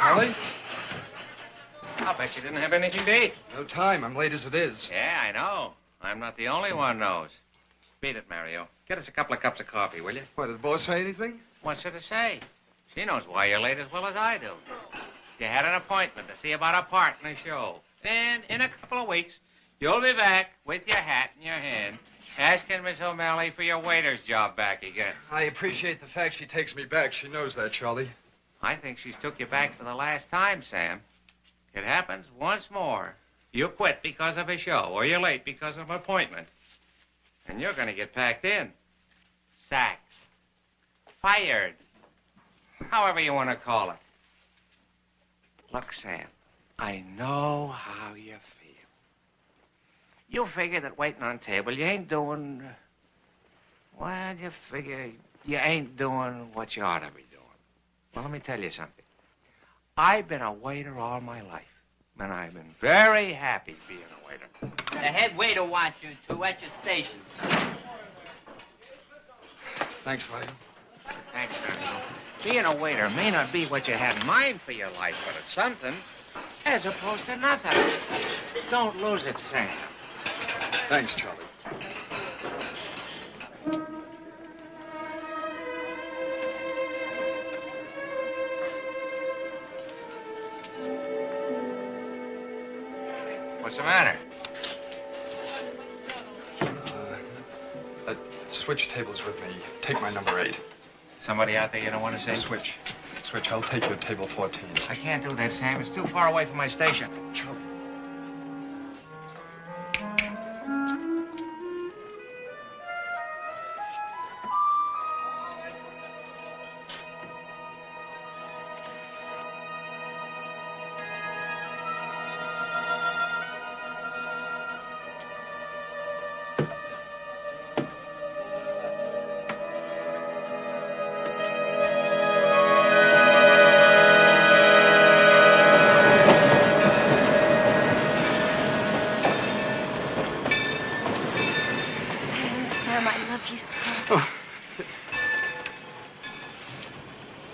Shirley? I'll bet you didn't have anything to eat. No time. I'm late as it is. Yeah, I know. I'm not the only one knows. Beat it, Mario. Get us a couple of cups of coffee, will you? What, did the boss say anything? What's her to say? She knows why you're late as well as I do. You had an appointment to see about a part in the show. And in a couple of weeks, you'll be back with your hat in your hand, asking Miss O'Malley for your waiter's job back again. I appreciate the fact she takes me back. She knows that, Charlie. I think she's took you back for the last time, Sam. It happens once more. You quit because of a show, or you're late because of an appointment. And you're going to get packed in. Sacked. Fired. However you want to call it. Look, Sam, I know how you feel. You figure that waiting on table, you ain't doing... Well, you figure you ain't doing what you ought to be doing. Well, let me tell you something. I've been a waiter all my life, and I've been very happy being a waiter. The head waiter wants you two at your stations. Thanks, Mario. Thanks, Mario. Being a waiter may not be what you had in mind for your life, but it's something as opposed to nothing. Don't lose it, Sam. Thanks, Charlie. What's the matter? Switch tables with me. Take my number 8. Somebody out there you don't want to see? Switch. I'll take you to table 14. I can't do that, Sam. It's too far away from my station. Charlie.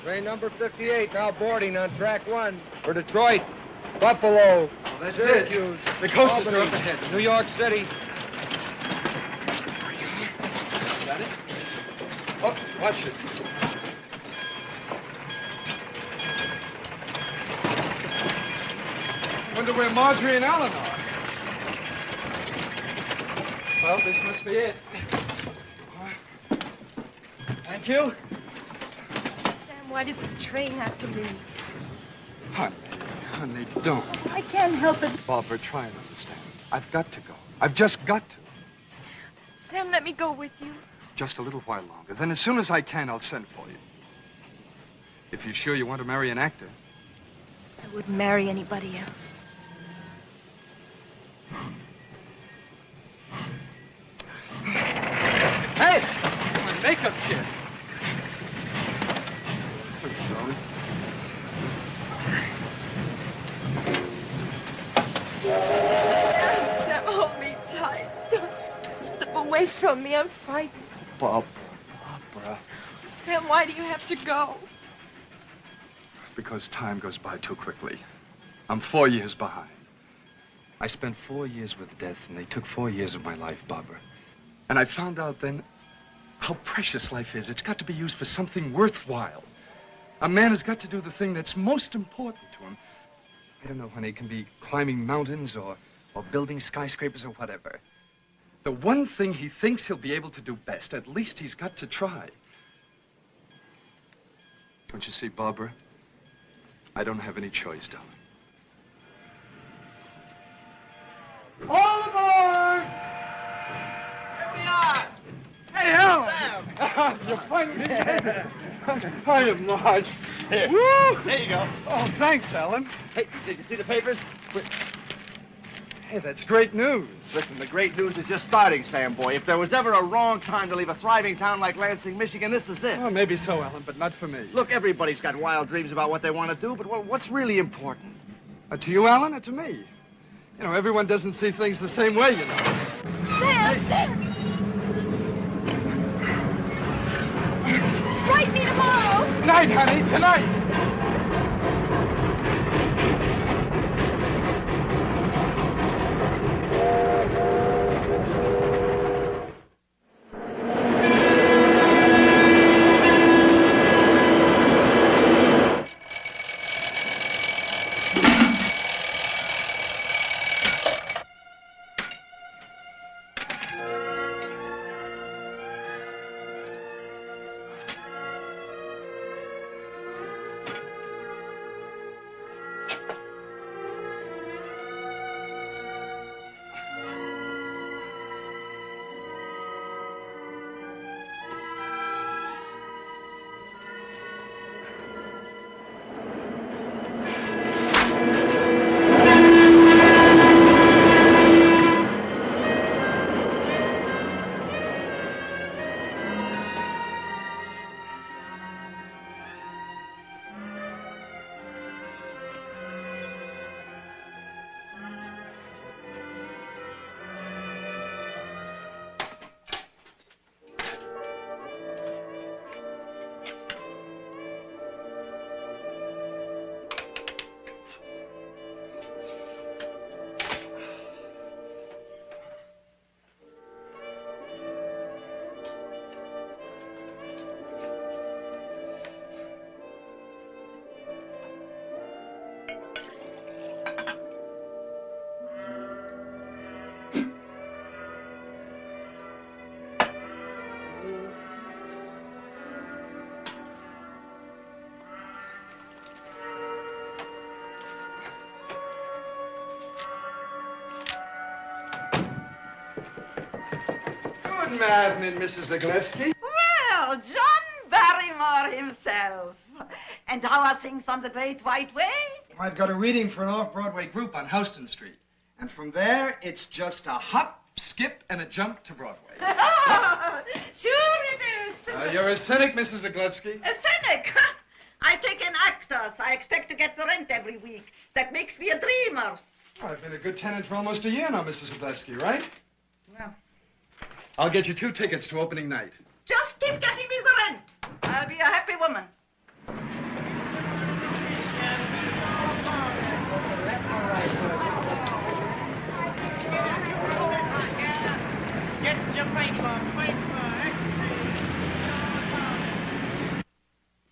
Train number 58 now boarding on track 1 for Detroit, Buffalo, That's Syracuse, it. The coasters are Albany, up ahead. New York City. Got it? Oh, watch it. Wonder where Marjorie and Alan are. Well, this must be it. Thank you. Sam, why does this train have to leave? Honey, don't. I can't help it. Barbara, try and understand. I've got to go. I've just got to. Sam, let me go with you. Just a little while longer. Then as soon as I can, I'll send for you. If you're sure you want to marry an actor. I wouldn't marry anybody else. Hey! My makeup kit. Thanks, darling. Sam, hold me tight. Don't slip away from me. I'm frightened. Barbara. Sam, why do you have to go? Because time goes by too quickly. I'm 4 years behind. I spent 4 years with death, and they took 4 years of my life, Barbara. And I found out then how precious life is. It's got to be used for something worthwhile. A man has got to do the thing that's most important to him. I don't know, honey, it can be climbing mountains or building skyscrapers or whatever. The one thing he thinks he'll be able to do best, at least he's got to try. Don't you see, Barbara? I don't have any choice, darling. All aboard! Here we are! Hey, Alan! You finally made it. Hiya, Marge. Here. Woo! There you go. Oh, thanks, Alan. Hey, did you see the papers? Hey, that's great news. Listen, the great news is just starting, Sam boy. If there was ever a wrong time to leave a thriving town like Lansing, Michigan, this is it. Oh, maybe so, Alan, but not for me. Look, everybody's got wild dreams about what they want to do, but well, what's really important? To you, Alan, or to me? You know, everyone doesn't see things the same way, you know. Sam! Write me tomorrow! Night, honey, tonight! maddening, Mrs. Zaglevsky. Well, John Barrymore himself. And how are things on the Great White Way? I've got a reading for an off-Broadway group on Houston Street. And from there, it's just a hop, skip, and a jump to Broadway. Sure it is. You're a cynic, Mrs. Zaglevsky. A cynic? I take in actors. I expect to get the rent every week. That makes me a dreamer. I've been a good tenant for almost a year now, Mrs. Zaglevsky, right? Well, I'll get you 2 tickets to opening night. just keep getting me the rent. I'll be a happy woman. Get your paper.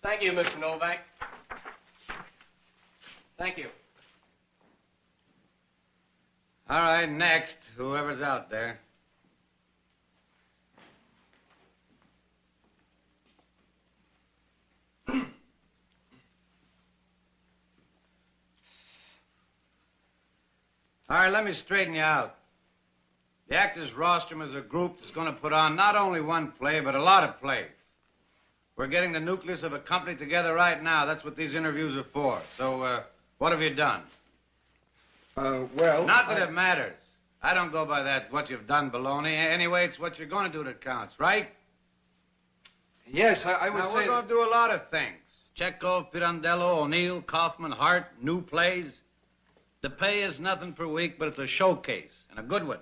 Thank you, Mr. Novak. Thank you. All right, next, whoever's out there. All right, let me straighten you out. The actors' rostrum is a group that's going to put on not only one play, but a lot of plays. We're getting the nucleus of a company together right now. That's what these interviews are for. So, what have you done? Well... Not that it matters. I don't go by that what you've done baloney. Anyway, it's what you're going to do that counts, right? Yes, I would Now, say... we're going to do a lot of things. Chekhov, Pirandello, O'Neill, Kaufman, Hart, new plays. The pay is nothing per week, but it's a showcase, and a good one.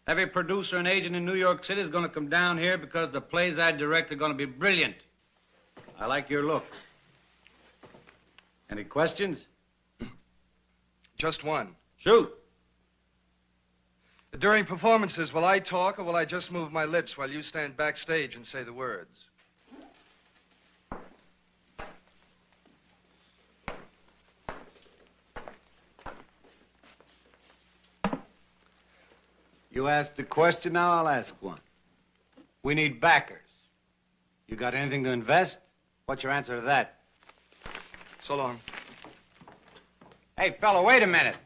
Every producer and agent in New York City is going to come down here because the plays I direct are going to be brilliant. I like your look. Any questions? Just one. Shoot. During performances, will I talk or will I just move my lips while you stand backstage and say the words? You asked a question, now I'll ask one. We need backers. You got anything to invest? What's your answer to that? So long. Hey, fella, wait a minute.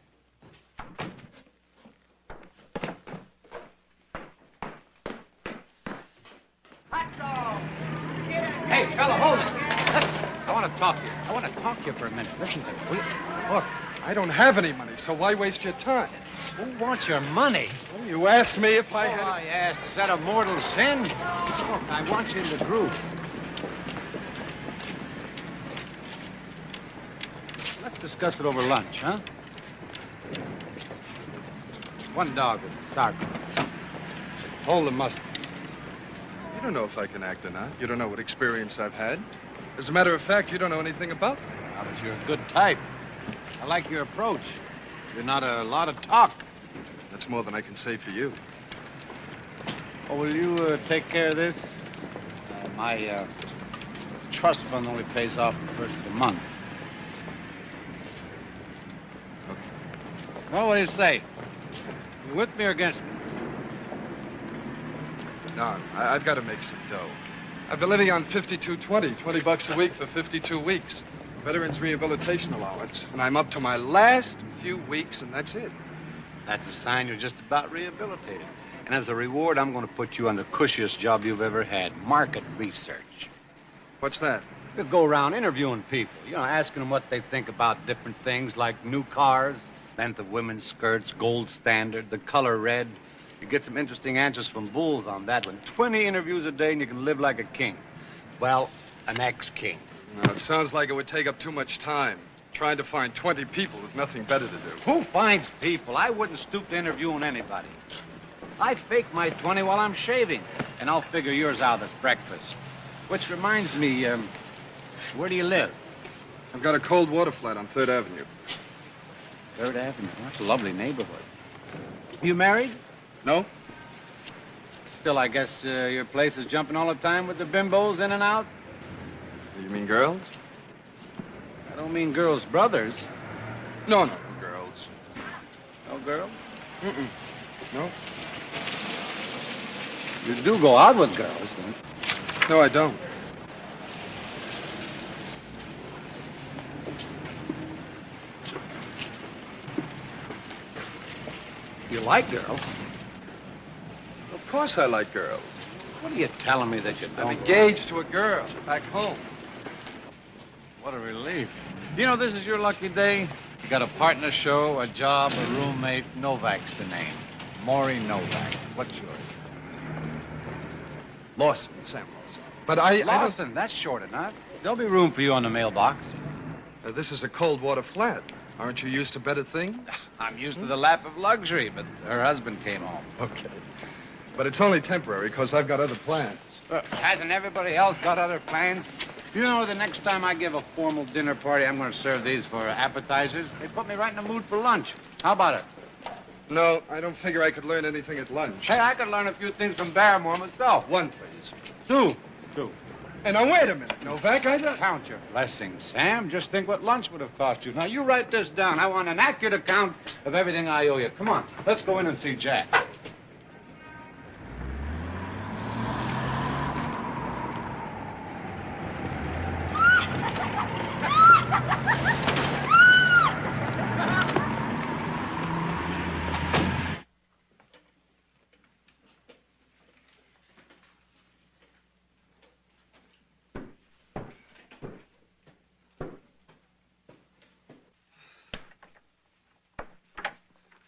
Hey, fella, hold it. Listen, I want to talk to you. I want to talk to you for a minute. Listen to me, will you? Look, I don't have any money, so why waste your time? Who wants your money? Well, you asked me if I All had... I asked, is that a mortal sin? Look, I want you in the group. Let's discuss it over lunch, huh? One dog with a sour cream. Hold the mustard. You don't know if I can act or not. You don't know what experience I've had. As a matter of fact, you don't know anything about me. Now that you're a good type. I like your approach. You're not a lot of talk. That's more than I can say for you. Oh, will you take care of this? My trust fund only pays off the first of the month. Okay. Well, what do you say? You with me or against me? No, I've got to make some dough. I've been living on $52.20, $20 a week for 52 weeks. Veterans Rehabilitation Allowance, and I'm up to my last few weeks, and that's it. That's a sign you're just about rehabilitated. And as a reward, I'm going to put you on the cushiest job you've ever had, market research. What's that? You go around interviewing people, asking them what they think about different things like new cars, length of women's skirts, gold standard, the color red. You get some interesting answers from bulls on that one. 20 interviews a day and you can live like a king. Well, an ex-king. No, it sounds like it would take up too much time. Trying to find 20 people with nothing better to do. Who finds people? I wouldn't stoop to interviewing anybody. I fake my 20 while I'm shaving, and I'll figure yours out at breakfast. Which reminds me, where do you live? I've got a cold water flat on 3rd Avenue. 3rd Avenue. That's a lovely neighborhood. You married? No? Still, I guess your place is jumping all the time with the bimbos in and out? You mean girls? I don't mean girls' brothers. No, girls. No girls? Mm-mm. No? You do go out with girls, then? No, I don't. You like girls? Of course I like girls. What are you telling me that you I'm don't? engaged to a girl back home. What a relief. You know, this is your lucky day. You got a partner show, a job, a roommate. Novak's the name. Maury Novak. What's yours? Lawson, Sam Lawson. But I Lawson, that's short enough. There'll be room for you on the mailbox. this is a cold water flat. Aren't you used to better things? I'm used to the lap of luxury, but her husband came home. Okay. But it's only temporary, because I've got other plans. Hasn't everybody else got other plans? You know, the next time I give a formal dinner party, I'm going to serve these for appetizers. They put me right in the mood for lunch. How about it? No, I don't figure I could learn anything at lunch. Hey, I could learn a few things from Barrymore myself. One, please. Two. And now, wait a minute, Novak. I don't... Count your blessings, Sam. Just think what lunch would have cost you. Now, you write this down. I want an accurate account of everything I owe you. Come on, let's go in and see Jack.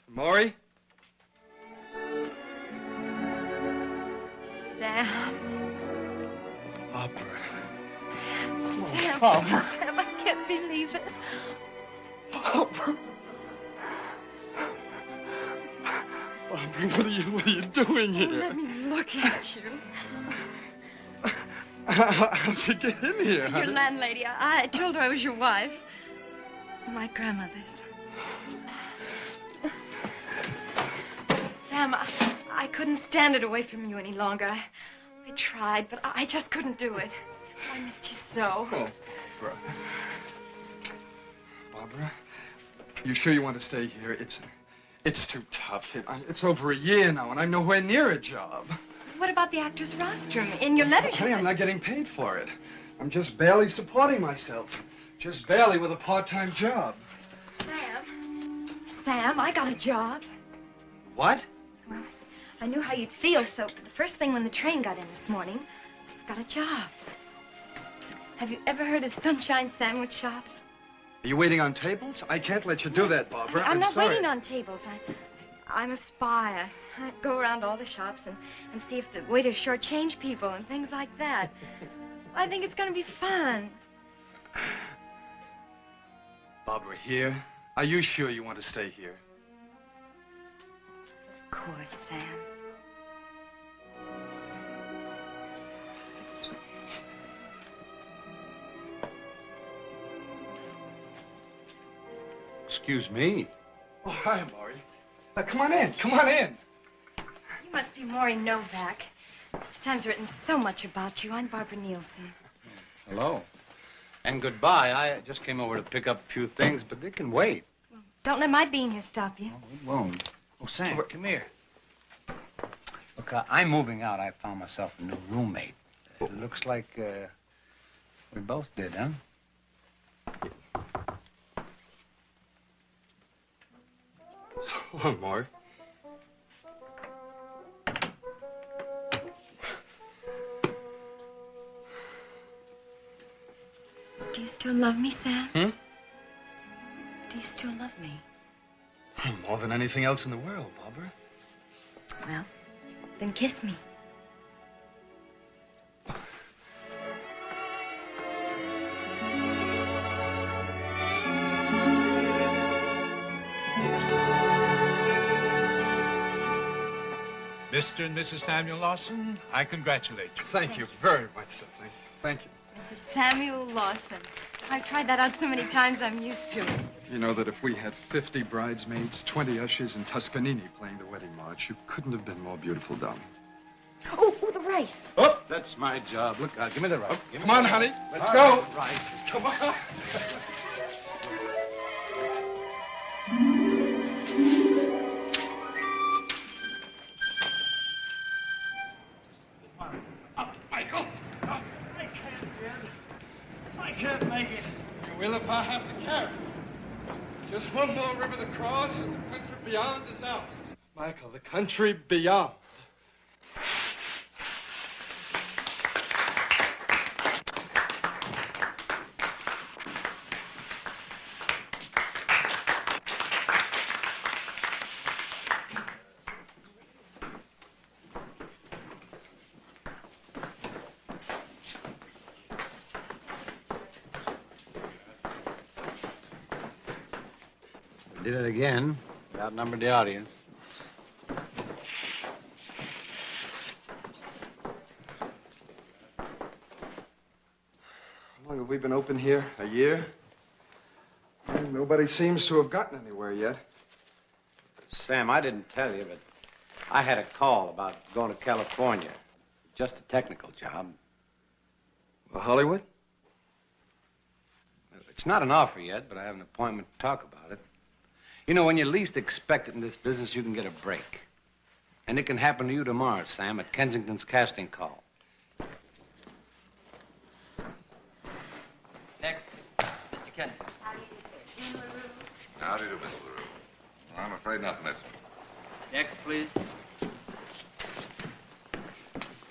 Maury? Sam. Barbara. Sam. Barbara. Sam, I can't believe it. Barbara. Barbara, what are you doing here? Let me look at you. How'd you get in here, Your honey? landlady. I told her I was your wife. My grandmother's. Sam, I couldn't stand it away from you any longer. I tried, but I just couldn't do it. I missed you so. Oh, Barbara. Barbara, you sure you want to stay here? It's too tough. It's over a year now, and I'm nowhere near a job. What about the actor's rostrum? In your letter, she Honey, said... I'm not getting paid for it. I'm just barely supporting myself. Just barely with a part-time job. Sam, I got a job. What? Well, I knew how you'd feel, so the first thing when the train got in this morning, I got a job. Have you ever heard of sunshine sandwich shops? Are you waiting on tables? I can't let you do that, Barbara. I'm not sorry. waiting on tables. I'm a spy. I go around all the shops and see if the waiters shortchange people and things like that. I think it's going to be fun. Barbara, here? Are you sure you want to stay here? Of course, Sam. Excuse me. Oh, hi, Maury. Come on in. Come on in. You must be Maury Novak. Sam's written so much about you. I'm Barbara Nielsen. Hello. And goodbye. I just came over to pick up a few things, but they can wait. Well, don't let my being here stop you. Oh, it won't. Oh, Sam, come here. Look, I'm moving out. I found myself a new roommate. It looks like we both did, huh? So long, Maury. Do you still love me, Sam? Hmm? Do you still love me? More than anything else in the world, Barbara. Well, then kiss me. Mr. and Mrs. Samuel Lawson, I congratulate you. Thank you very much, sir. Thank you. Mrs. Samuel Lawson. I've tried that out so many times, I'm used to it. You know that if we had 50 bridesmaids, 20 ushers, and Toscanini playing the wedding march, you couldn't have been more beautiful, darling. Oh, the rice. Oh, that's my job. Look, give me the rope. Come on, honey. Let's go. Right. Come on. Michael! I can't, Jim. I can't make it. You will if I have to carry. Just one more river to cross, and the country beyond is ours. Michael, the country beyond. Did it again. We outnumbered the audience. How long have we been open here? A year? Well, nobody seems to have gotten anywhere yet. Sam, I didn't tell you, but I had a call about going to California. Just a technical job. Well, Hollywood? It's not an offer yet, but I have an appointment to talk about it. You know, when you least expect it in this business, you can get a break. And it can happen to you tomorrow, Sam, at Kensington's casting call. Next, Mr. Kensington. How do you do, Miss LaRue? I'm afraid not, miss. Next, please.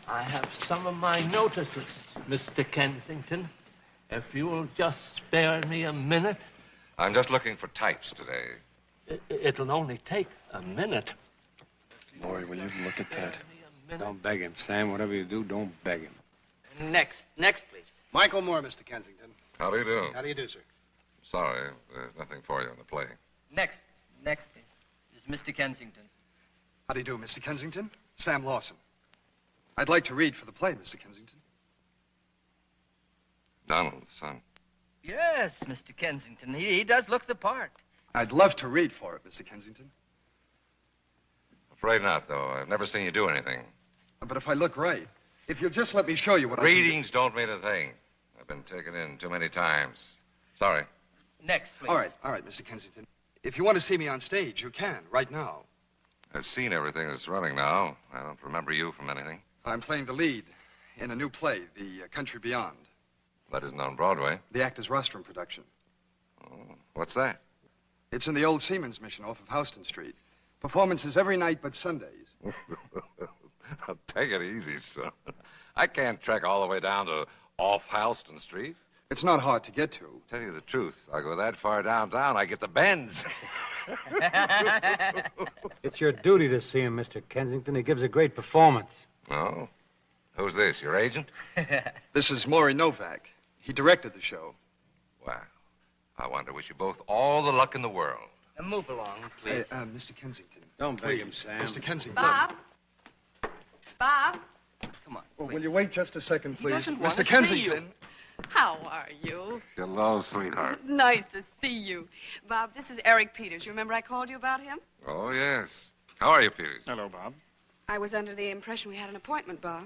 I have some of my notices, Mr. Kensington. If you will just spare me a minute. I'm just looking for types today. It'll only take a minute. Maury, will you look at that? Don't beg him, Sam. Whatever you do, don't beg him. Next, please. Michael Moore, Mr. Kensington. How do you do? How do you do, sir? Sorry, there's nothing for you in the play. Next, please. This is Mr. Kensington. How do you do, Mr. Kensington? Sam Lawson. I'd like to read for the play, Mr. Kensington. Donald, son. Yes, Mr. Kensington. He does look the part. I'd love to read for it, Mr. Kensington. Afraid not, though. I've never seen you do anything. But if I look right, if you'll just let me show you what Readings don't mean a thing. I've been taken in too many times. Sorry. Next, please. All right, Mr. Kensington. If you want to see me on stage, you can, right now. I've seen everything that's running now. I don't remember you from anything. I'm playing the lead in a new play, The Country Beyond. That isn't on Broadway. The Actors Rostrum production. Oh, what's that? It's in the old Seamen's Mission off of Houston Street. Performances every night but Sundays. I'll take it easy, son. I can't trek all the way down to off Houston Street. It's not hard to get to. Tell you the truth, I go that far downtown, I get the bends. It's your duty to see him, Mr. Kensington. He gives a great performance. Oh? Who's this, your agent? This is Maury Novak. He directed the show. Wow. I want to wish you both all the luck in the world. Move along, please. Hey, Mr. Kensington. Don't beg him, Sam. Mr. Kensington. Bob, Come on. Well, will you wait just a second, please? doesn't want Mr. to see Kensington. how are you? Hello, sweetheart. Nice to see you. Bob, this is Eric Peters. You remember I called you about him? Oh, yes. How are you, Peters? Hello, Bob. I was under the impression we had an appointment, Bob.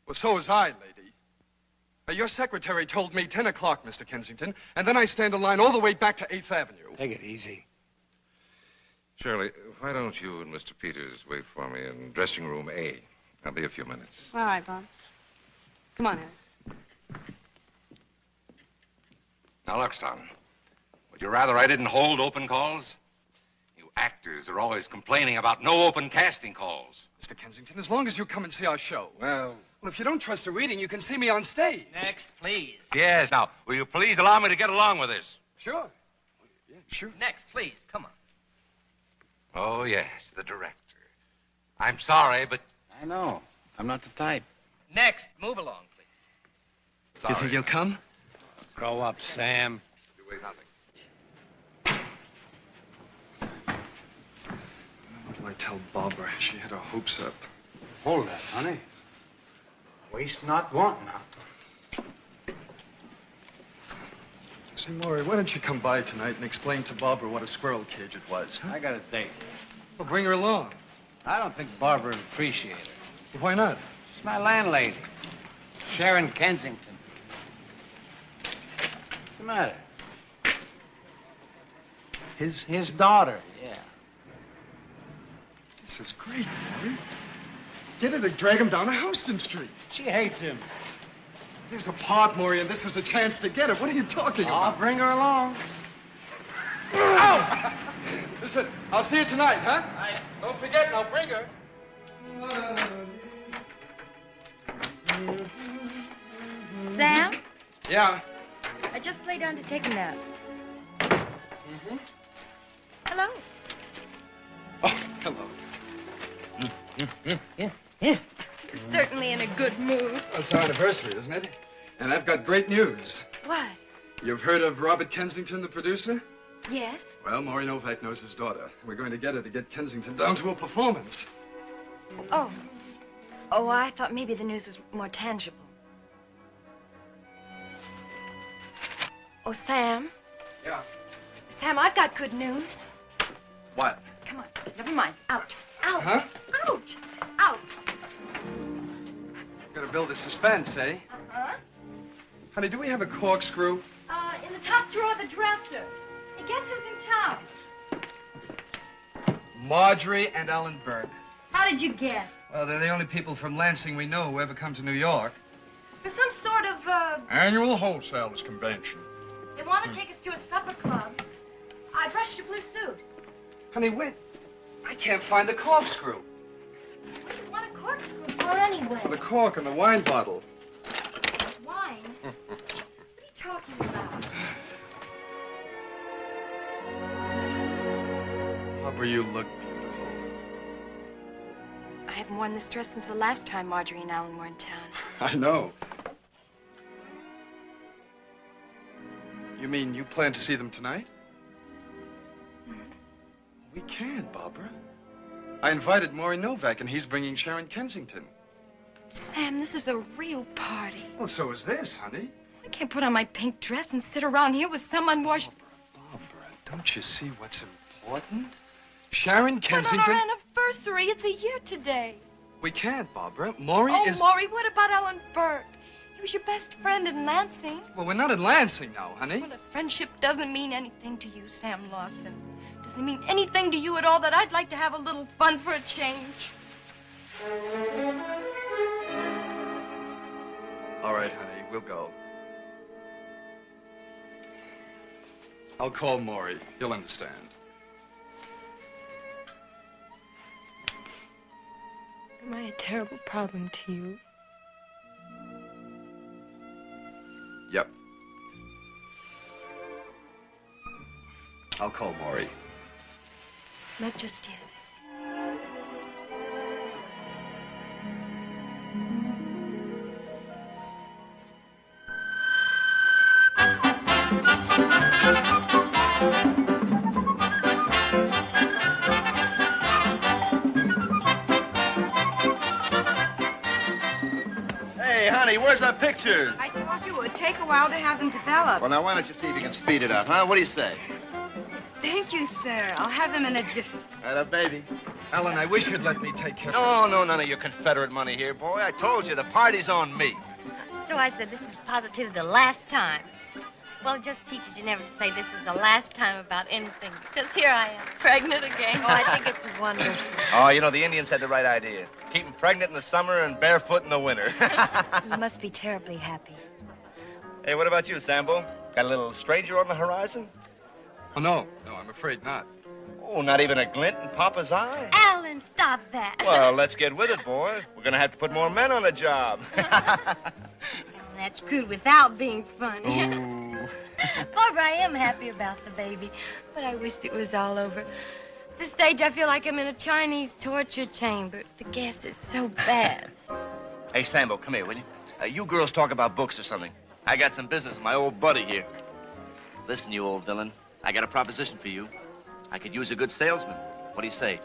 Well, so was I, lady. Your secretary told me 10 o'clock, Mr. Kensington, and then I stand in line all the way back to 8th Avenue. Take it easy. Shirley, why don't you and Mr. Peters wait for me in dressing room A? I'll be a few minutes. All right, Bob. Come on, Eric. Now, look, son. Would you rather I didn't hold open calls? You actors are always complaining about no open casting calls. Mr. Kensington, as long as you come and see our show. Well, If you don't trust a reading, you can see me on stage. Next, please. yes. Now, will you please allow me to get along with this? Sure. Yeah, sure. Next, please. Come on. Oh, yes, the director. I'm sorry, but... I know. I'm not the type. Next, move along, please. Sorry. You think you'll come? Grow up, Sam. You wait nothing. What do I tell Barbara? She had her hopes up. Hold that, honey. Waste not, want not. Say, Maury, why don't you come by tonight and explain to Barbara what a squirrel cage it was? Huh? I got a date. Well, bring her along. I don't think Barbara would appreciate it. Well, why not? She's my landlady, Sharon Kensington. What's the matter? His daughter, yeah. This is great, Maury. Get her to drag him down to Houston Street. She hates him. There's a part, Maury, and this is the chance to get it. What are you talking about? I'll bring her along. Ow! Listen, I'll see you tonight, huh? Right. Don't forget, I'll bring her. Sam, Yeah. I just lay down to take a nap. Hello. Oh, hello. Certainly in a good mood. Well, it's our anniversary, isn't it? And I've got great news. What? You've heard of Robert Kensington, the producer? Yes? Well, Maury Novak knows his daughter. We're going to get her to get Kensington down to a performance. Oh. Oh, I thought maybe the news was more tangible. Oh, Sam. Yeah? Sam, I've got good news. What? Come on. Never mind. Out. Out. Huh? Out. Out. Gotta build the suspense, eh? Uh-huh. Honey, do we have a corkscrew? In the top drawer of the dresser. Hey, guess who's in town? Marjorie and Ellen Burke. How did you guess? Well, they're the only people from Lansing we know who ever come to New York. For some sort of, Annual wholesalers convention. They want to take us to a supper club. I brushed your blue suit. Honey, wait. I can't find the corkscrew. What do you want a corkscrew for anyway? For the cork and the wine bottle. Wine? What are you talking about? Barbara, you look beautiful. I haven't worn this dress since the last time Marjorie and Alan were in town. I know. You mean you plan to see them tonight? We can't, Barbara. I invited Maury Novak, and he's bringing Sharon Kensington. Sam, this is a real party. Well, so is this, honey. I can't put on my pink dress and sit around here with some unwashed... Barbara, don't you see what's important? Sharon But Kensington... on our anniversary, it's a year today. We can't, Barbara. Maury Oh, is... Maury, what about Ellen Burke? He was your best friend in Lansing. Well, we're not in Lansing now, honey. Well, if friendship doesn't mean anything to you, Sam Lawson, does it mean anything to you at all that I'd like to have a little fun for a change? All right, honey, we'll go. I'll call Maury. He'll understand. Am I a terrible problem to you? Yep. I'll call Maury. Not just yet. Hey, honey, where's the pictures? I told you it would take a while to have them developed. Well, now, why don't you see if you can speed it up, huh? What do you say? Thank you, sir. I'll have them in a jiffy. Right up, baby. Ellen, I wish you'd let me take care of No, no, none of your Confederate money here, boy. I told you, the party's on me. So I said this is positive the last time. Well, it just teaches you never to say this is the last time about anything, because here I am, pregnant again. Oh, I think it's wonderful. Oh, you know, the Indians had the right idea. Keep them pregnant in the summer and barefoot in the winter. You must be terribly happy. Hey, what about you, Sambo? Got a little stranger on the horizon? Oh, no. No, I'm afraid not. Oh, not even a glint in Papa's eye? Alan, stop that. Well, let's get with it, boy. We're going to have to put more men on the job. That's crude without being funny. Ooh. Barbara, I am happy about the baby, but I wished it was all over. At this stage, I feel like I'm in a Chinese torture chamber. The gas is so bad. Hey, Sambo, come here, will you? You girls talk about books or something. I got some business with my old buddy here. Listen, you old villain. I got a proposition for you. I could use a good salesman. What do you say?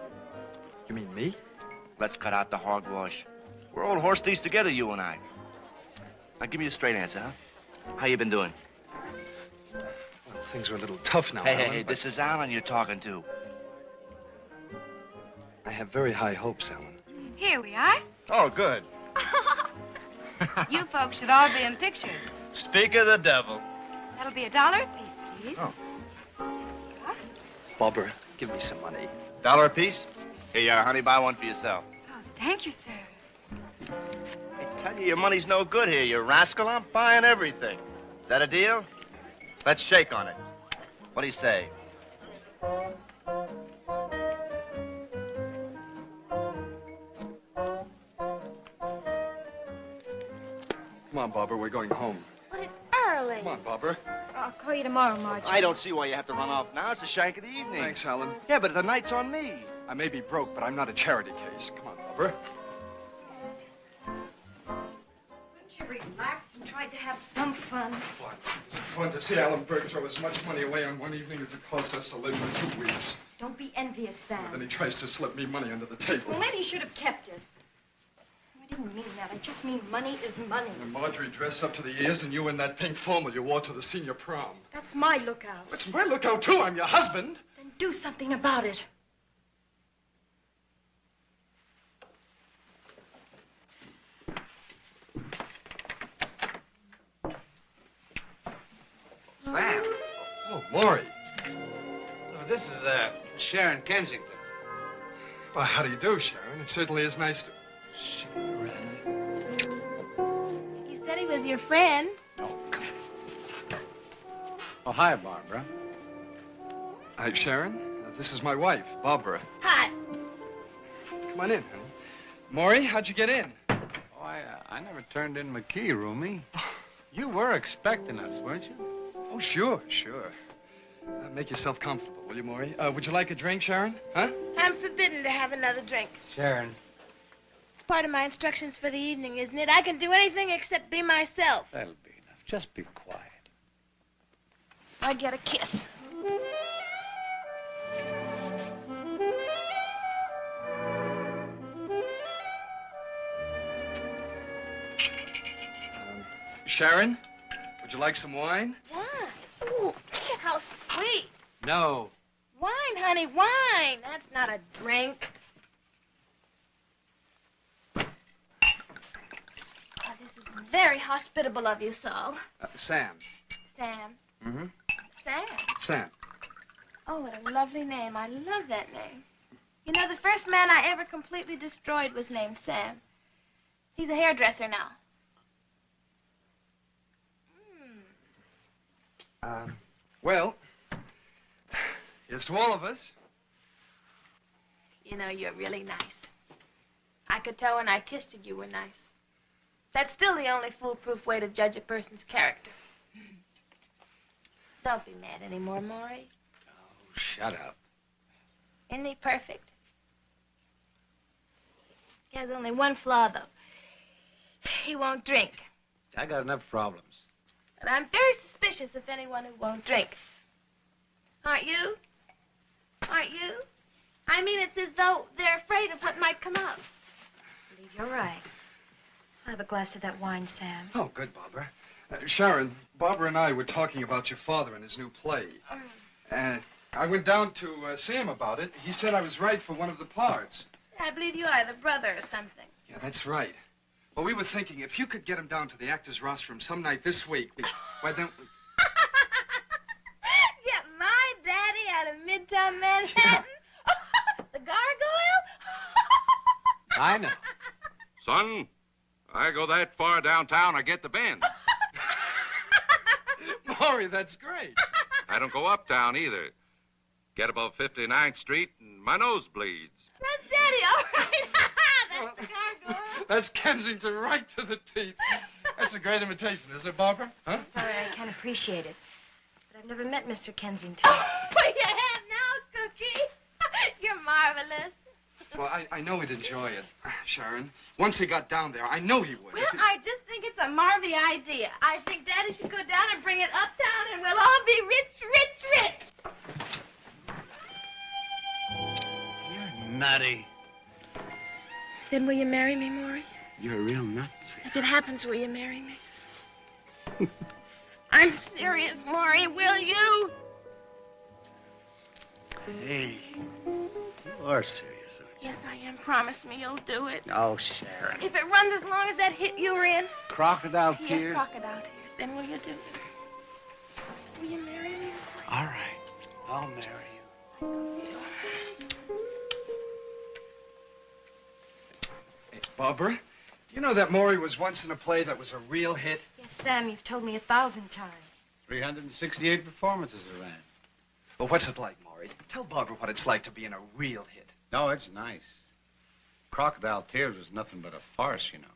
You mean me? Let's cut out the hogwash. We're old horse thieves together, you and I. Now, give me a straight answer, huh? How you been doing? Well, things are a little tough now, Hey, Alan, hey, but this is Alan you're talking to. I have very high hopes, Alan. Here we are. Oh, good. You folks should all be in pictures. Speak of the devil. That'll be $1 a piece, please. Oh. Barbara, give me some money. $1 a piece? Here you are, honey. Buy one for yourself. Oh, thank you, sir. I tell you, your money's no good here, you rascal. I'm buying everything. Is that a deal? Let's shake on it. What do you say? Come on, Barbara, we're going home. But it's early. Come on, Barbara. I'll call you tomorrow, Marjorie. I don't see why you have to run off now. It's the shank of the evening. Thanks, Alan. Yeah, but the night's on me. I may be broke, but I'm not a charity case. Come on, Barbara. You relaxed and tried to have some fun. Fun. It's fun to see Alan Burke throw as much money away on one evening as it cost us to live for 2 weeks. Don't be envious, Sam. And then he tries to slip me money under the table. Well, maybe he should have kept it. I didn't mean that. I just mean money is money. And Marjorie dressed up to the ears and you in that pink formal you wore to the senior prom. That's my lookout. It's my lookout, too. I'm your husband. Then do something about it. Sam. Oh, Maury. Oh, this is Sharon Kensington. Well, how do you do, Sharon? It certainly is nice to... Sharon. He said he was your friend. Oh, hi, Barbara. Hi, Sharon. This is my wife, Barbara. Hi. Come on in, honey. Maury, how'd you get in? Oh, I never turned in my key, Roomie. You were expecting us, weren't you? Oh, sure. Make yourself comfortable, will you, Maury? Would you like a drink, Sharon? Huh? I'm forbidden to have another drink. Sharon. It's part of my instructions for the evening, isn't it? I can do anything except be myself. That'll be enough. Just be quiet. I get a kiss. Sharon, would you like some wine? Wine? Ooh, how sweet. No. Wine, honey, wine. That's not a drink. Oh, this is very hospitable of you, Saul. Sam. Sam. Mm-hmm. Sam. Sam. Oh, what a lovely name. I love that name. You know, the first man I ever completely destroyed was named Sam. He's a hairdresser now. Well, here's to all of us. You know, you're really nice. I could tell when I kissed you, you were nice. That's still the only foolproof way to judge a person's character. Don't be mad anymore, Maury. Oh, shut up. Isn't he perfect? He has only one flaw, though. He won't drink. I got enough problems. But I'm very suspicious of anyone who won't drink. Aren't you? Aren't you? I mean, it's as though they're afraid of what might come up. I believe you're right. I'll have a glass of that wine, Sam. Oh, good, Barbara. Sharon, Barbara and I were talking about your father and his new play. And I went down to see him about it. He said I was right for one of the parts. I believe you are the brother or something. Yeah, that's right. Well, we were thinking if you could get him down to the actor's rostrum some night this week, why then... Get my daddy out of Midtown Manhattan? The gargoyle? I know. Son, I go that far downtown, I get the bend. Maury, that's great. I don't go uptown either. Get above 59th Street and my nose bleeds. That's Daddy, all right. That's the gargoyle. That's Kensington right to the teeth. That's a great imitation, isn't it, Barbara? Huh? Sorry, I can't appreciate it. But I've never met Mr. Kensington. Put your hand now, Cookie. You're marvelous. Well, I know he'd enjoy it, Sharon. Once he got down there, I know he would. Well, I just think it's a Marvy idea. I think Daddy should go down and bring it uptown, and we'll all be rich, rich, rich. You're nutty. Then will you marry me, Maury? You're a real nut. If it happens, will you marry me? I'm serious, Maury. Will you? Hey, you are serious, aren't you? Yes, I am. Promise me you'll do it. Oh, Sharon. If it runs as long as that hit you were in. Crocodile Yes, tears? crocodile tears. Then will you do it? Will you marry me? All right. I'll marry you. Hey, Barbara, you know that Maury was once in a play that was a real hit? Yes, Sam, you've told me 1,000 times. 368 performances I ran. Well, what's it like, Maury? Tell Barbara what it's like to be in a real hit. No, it's nice. Crocodile Tears was nothing but a farce, you know.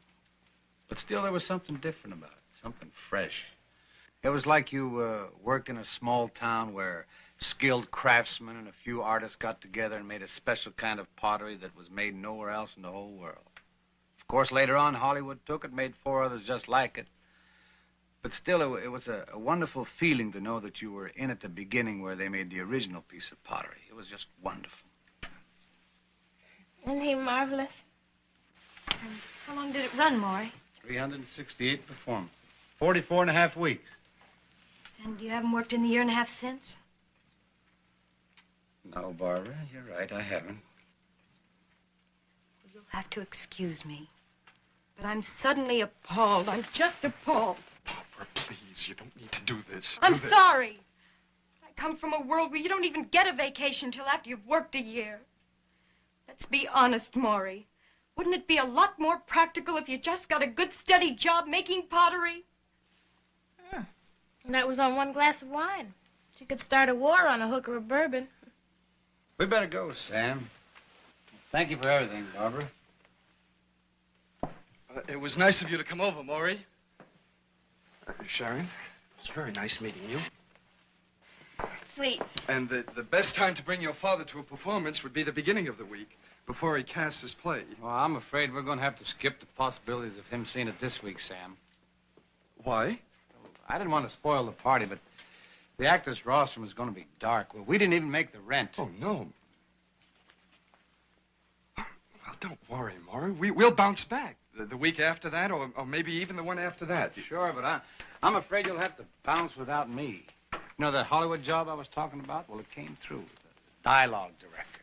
But still, there was something different about it, something fresh. It was like you work in a small town where skilled craftsmen and a few artists got together and made a special kind of pottery that was made nowhere else in the whole world. Of Of course, later on, Hollywood took it, made 4 others just like it. But still, it was a wonderful feeling to know that you were in at the beginning where they made the original piece of pottery. It was just wonderful. Isn't he marvelous? And how long did it run, Maury? 368 performances. 44 and a half weeks. And you haven't worked in the year and a half since? No, Barbara, you're right. I haven't. Well, you'll have to excuse me. But I'm suddenly appalled. I'm just appalled. Barbara, please, you don't need to do this. I'm Do this. sorry. I come from a world where you don't even get a vacation till after you've worked a year. Let's be honest, Maury. Wouldn't it be a lot more practical if you just got a good, steady job making pottery? And that was on one glass of wine. She could start a war on a hooker of bourbon. We better go, Sam. Thank you for everything, Barbara. It was nice of you to come over, Maury. Sharon, it's very nice meeting you. Sweet. And the best time to bring your father to a performance would be the beginning of the week, before he casts his play. Well, I'm afraid we're going to have to skip the possibilities of him seeing it this week, Sam. Why? I didn't want to spoil the party, but the actors' rostrum is going to be dark. Well, we didn't even make the rent. Oh, no. Well, don't worry, Maury. We'll bounce back. The week after that, or maybe even the one after that. Sure, but I'm afraid you'll have to bounce without me. You know that Hollywood job I was talking about? Well, it came through. The dialogue director.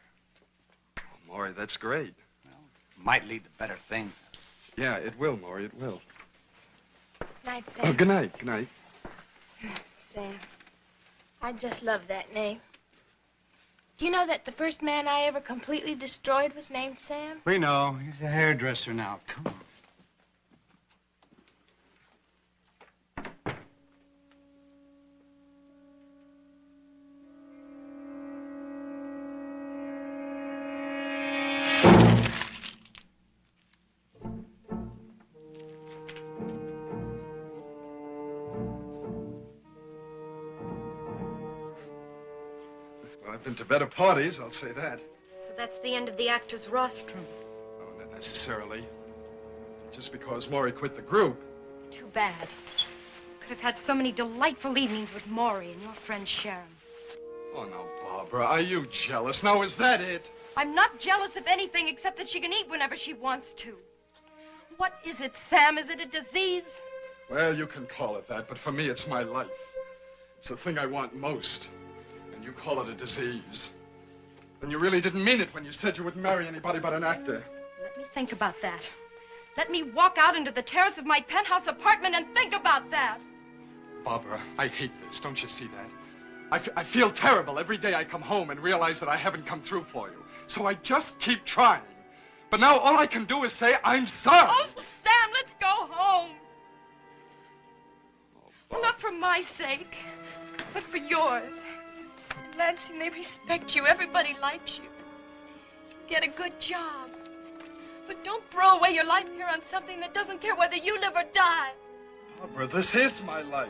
Oh, Maury, that's great. Well, it might lead to better things. Yeah, it will, Maury, it will. Night, Sam. Oh, good night, good night. Sam, I just love that name. Do you know that the first man I ever completely destroyed was named Sam? We know. He's a hairdresser now. Come on. I've been to better parties, I'll say that. So that's the end of the actor's rostrum. Oh, not necessarily. Just because Maury quit the group. Too bad. Could have had so many delightful evenings with Maury and your friend Sharon. Oh, no, Barbara, are you jealous? Now, is that it? I'm not jealous of anything except that she can eat whenever she wants to. What is it, Sam? Is it a disease? Well, you can call it that, but for me, it's my life. It's the thing I want most. And you call it a disease. And you really didn't mean it when you said you wouldn't marry anybody but an actor. Let me think about that. Let me walk out into the terrace of my penthouse apartment and think about that. Barbara, I hate this. Don't you see that? I feel terrible every day I come home and realize that I haven't come through for you. So I just keep trying. But now all I can do is say, I'm sorry. Oh, Sam, let's go home. Well, not for my sake, but for yours. Lansing, they respect you. Everybody likes you. Get a good job. But don't throw away your life here on something that doesn't care whether you live or die. Barbara, this is my life.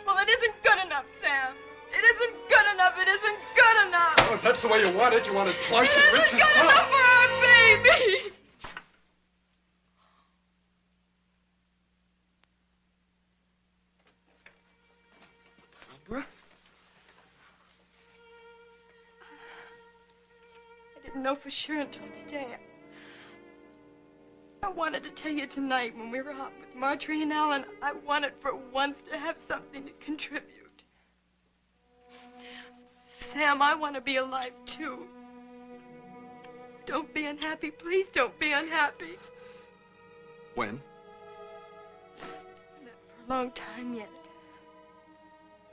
Well, it isn't good enough, Sam. It isn't good enough. It isn't good enough. Well, if that's the way you want it plush It and rich isn't and good enough for our baby. Barbara? I didn't know for sure until today. I wanted to tell you tonight when we were out with Marjorie and Alan. I wanted for once to have something to contribute. Sam, I want to be alive too. Don't be unhappy. Please don't be unhappy. When? Not for a long time yet.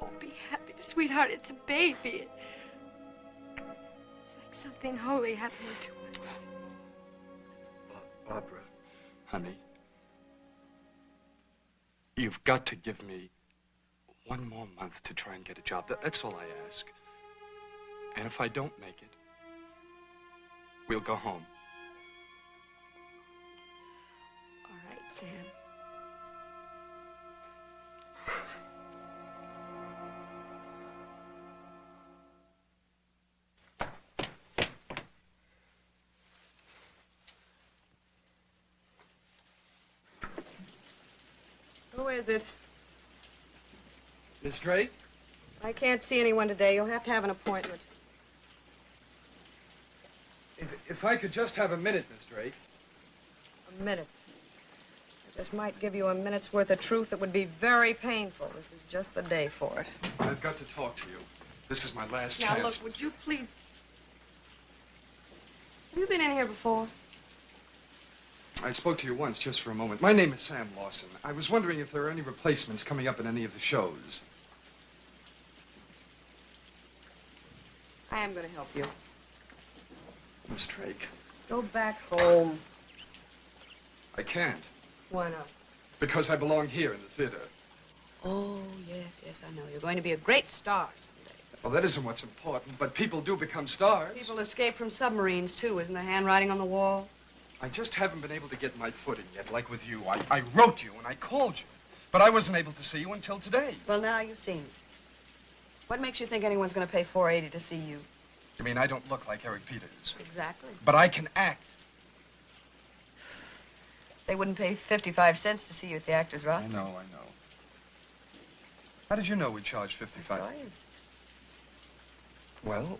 Oh, be happy, sweetheart. It's a baby. It's like something holy happening to us. Barbara, honey, you've got to give me one more month to try and get a job. That's all I ask. And if I don't make it, we'll go home. All right, Sam. Who is it? Miss Drake? I can't see anyone today. You'll have to have an appointment. If I could just have a minute, Miss Drake. A minute. I just might give you a minute's worth of truth that would be very painful. This is just the day for it. I've got to talk to you. This is my last Now, chance. look, would you please... Have you been in here before? I spoke to you once, just for a moment. My name is Sam Lawson. I was wondering if there are any replacements coming up in any of the shows. I am going to help you. Miss Drake, Go back home. I can't. Why not? Because I belong here in the theater. Oh, yes, I know. You're going to be a great star someday. Well, that isn't what's important, but people do become stars. People escape from submarines, too. Isn't the handwriting on the wall? I just haven't been able to get my footing yet, like with you. I wrote you and I called you, but I wasn't able to see you until today. Well, now you've seen me. What makes you think anyone's going to pay $4.80 to see you? You mean I don't look like Eric Peters? Exactly. But I can act. They wouldn't pay 55 cents to see you at the Actors Roster. I know. How did you know we charged 55? I saw you. Well,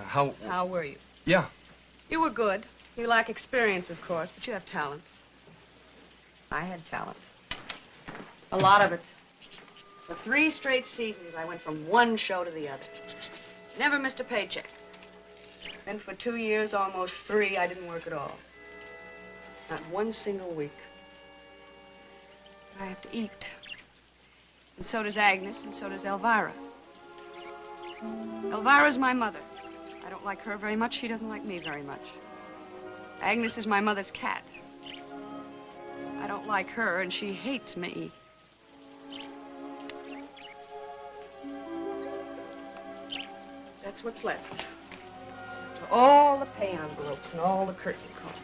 how... How were you? Yeah. You were good. You lack experience, of course, but you have talent. I had talent. A lot of it. For 3 straight seasons, I went from one show to the other. Never missed a paycheck. Then for 2 years, almost 3, I didn't work at all. Not one single week. But I have to eat. And so does Agnes, and so does Elvira. Elvira's my mother. I don't like her very much. She doesn't like me very much. Agnes is my mother's cat. I don't like her, and she hates me. That's what's left. After all the pay envelopes and all the curtain calls.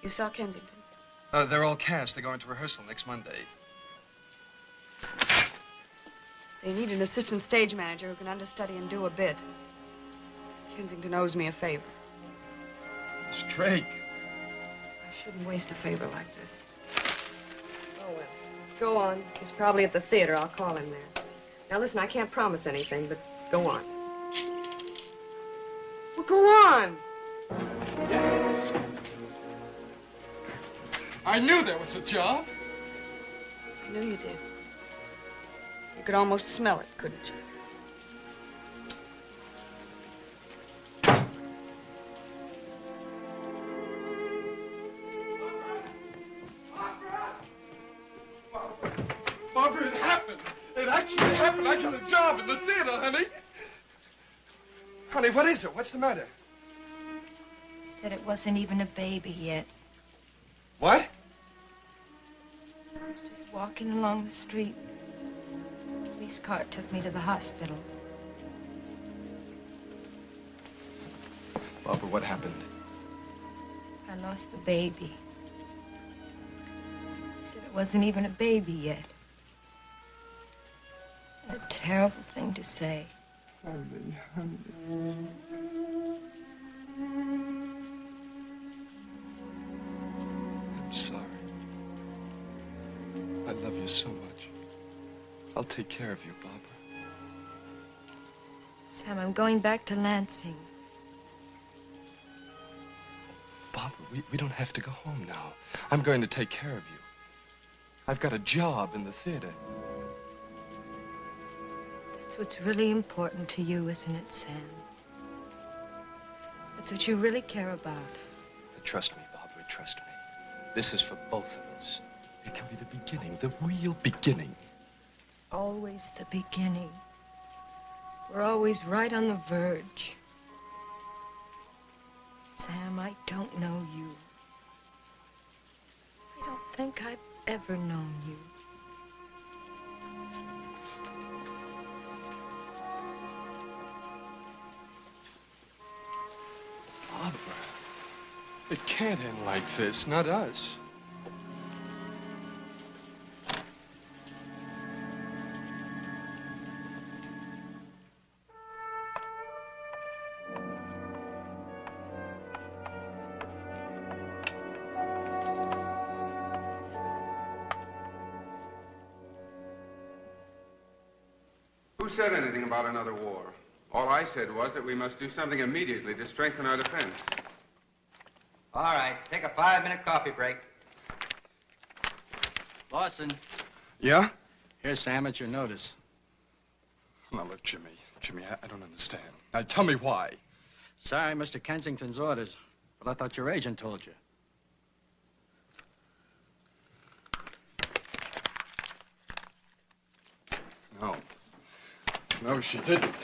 You saw Kensington? They're all cast. They're going to rehearsal next Monday. They need an assistant stage manager who can understudy and do a bit. Kensington owes me a favor. Miss Drake. I shouldn't waste a favor like this. Oh, well. Go on. He's probably at the theater. I'll call him there. Now, listen, I can't promise anything, but go on. Well, go on. I knew there was a job. I knew you did. You could almost smell it, couldn't you? Barbara, it happened. It actually happened. I got a job in the theater, honey. Honey, what is it? What's the matter? He said it wasn't even a baby yet. What? Just walking along the street. The police car took me to the hospital. Barbara, what happened? I lost the baby. He said it wasn't even a baby yet. What a terrible thing to say. Honey. I'm sorry. I love you so much. I'll take care of you, Barbara. Sam, I'm going back to Lansing. Barbara, we don't have to go home now. I'm going to take care of you. I've got a job in the theater. That's what's really important to you, isn't it, Sam? That's what you really care about. Trust me, Barbara, trust me. This is for both of us. It can be the beginning, the real beginning. It's always the beginning. We're always right on the verge. Sam, I don't know you. I don't think I've ever known you. Barbara, it can't end like this, not us. Who said anything about another war? All I said was that we must do something immediately to strengthen our defense. All right, take a 5-minute coffee break. Lawson. Yeah? Here's Sam at your notice. Now, look, Jimmy. Jimmy, I don't understand. Now, tell me why. Sorry, Mr. Kensington's orders, but I thought your agent told you. No. No, she didn't.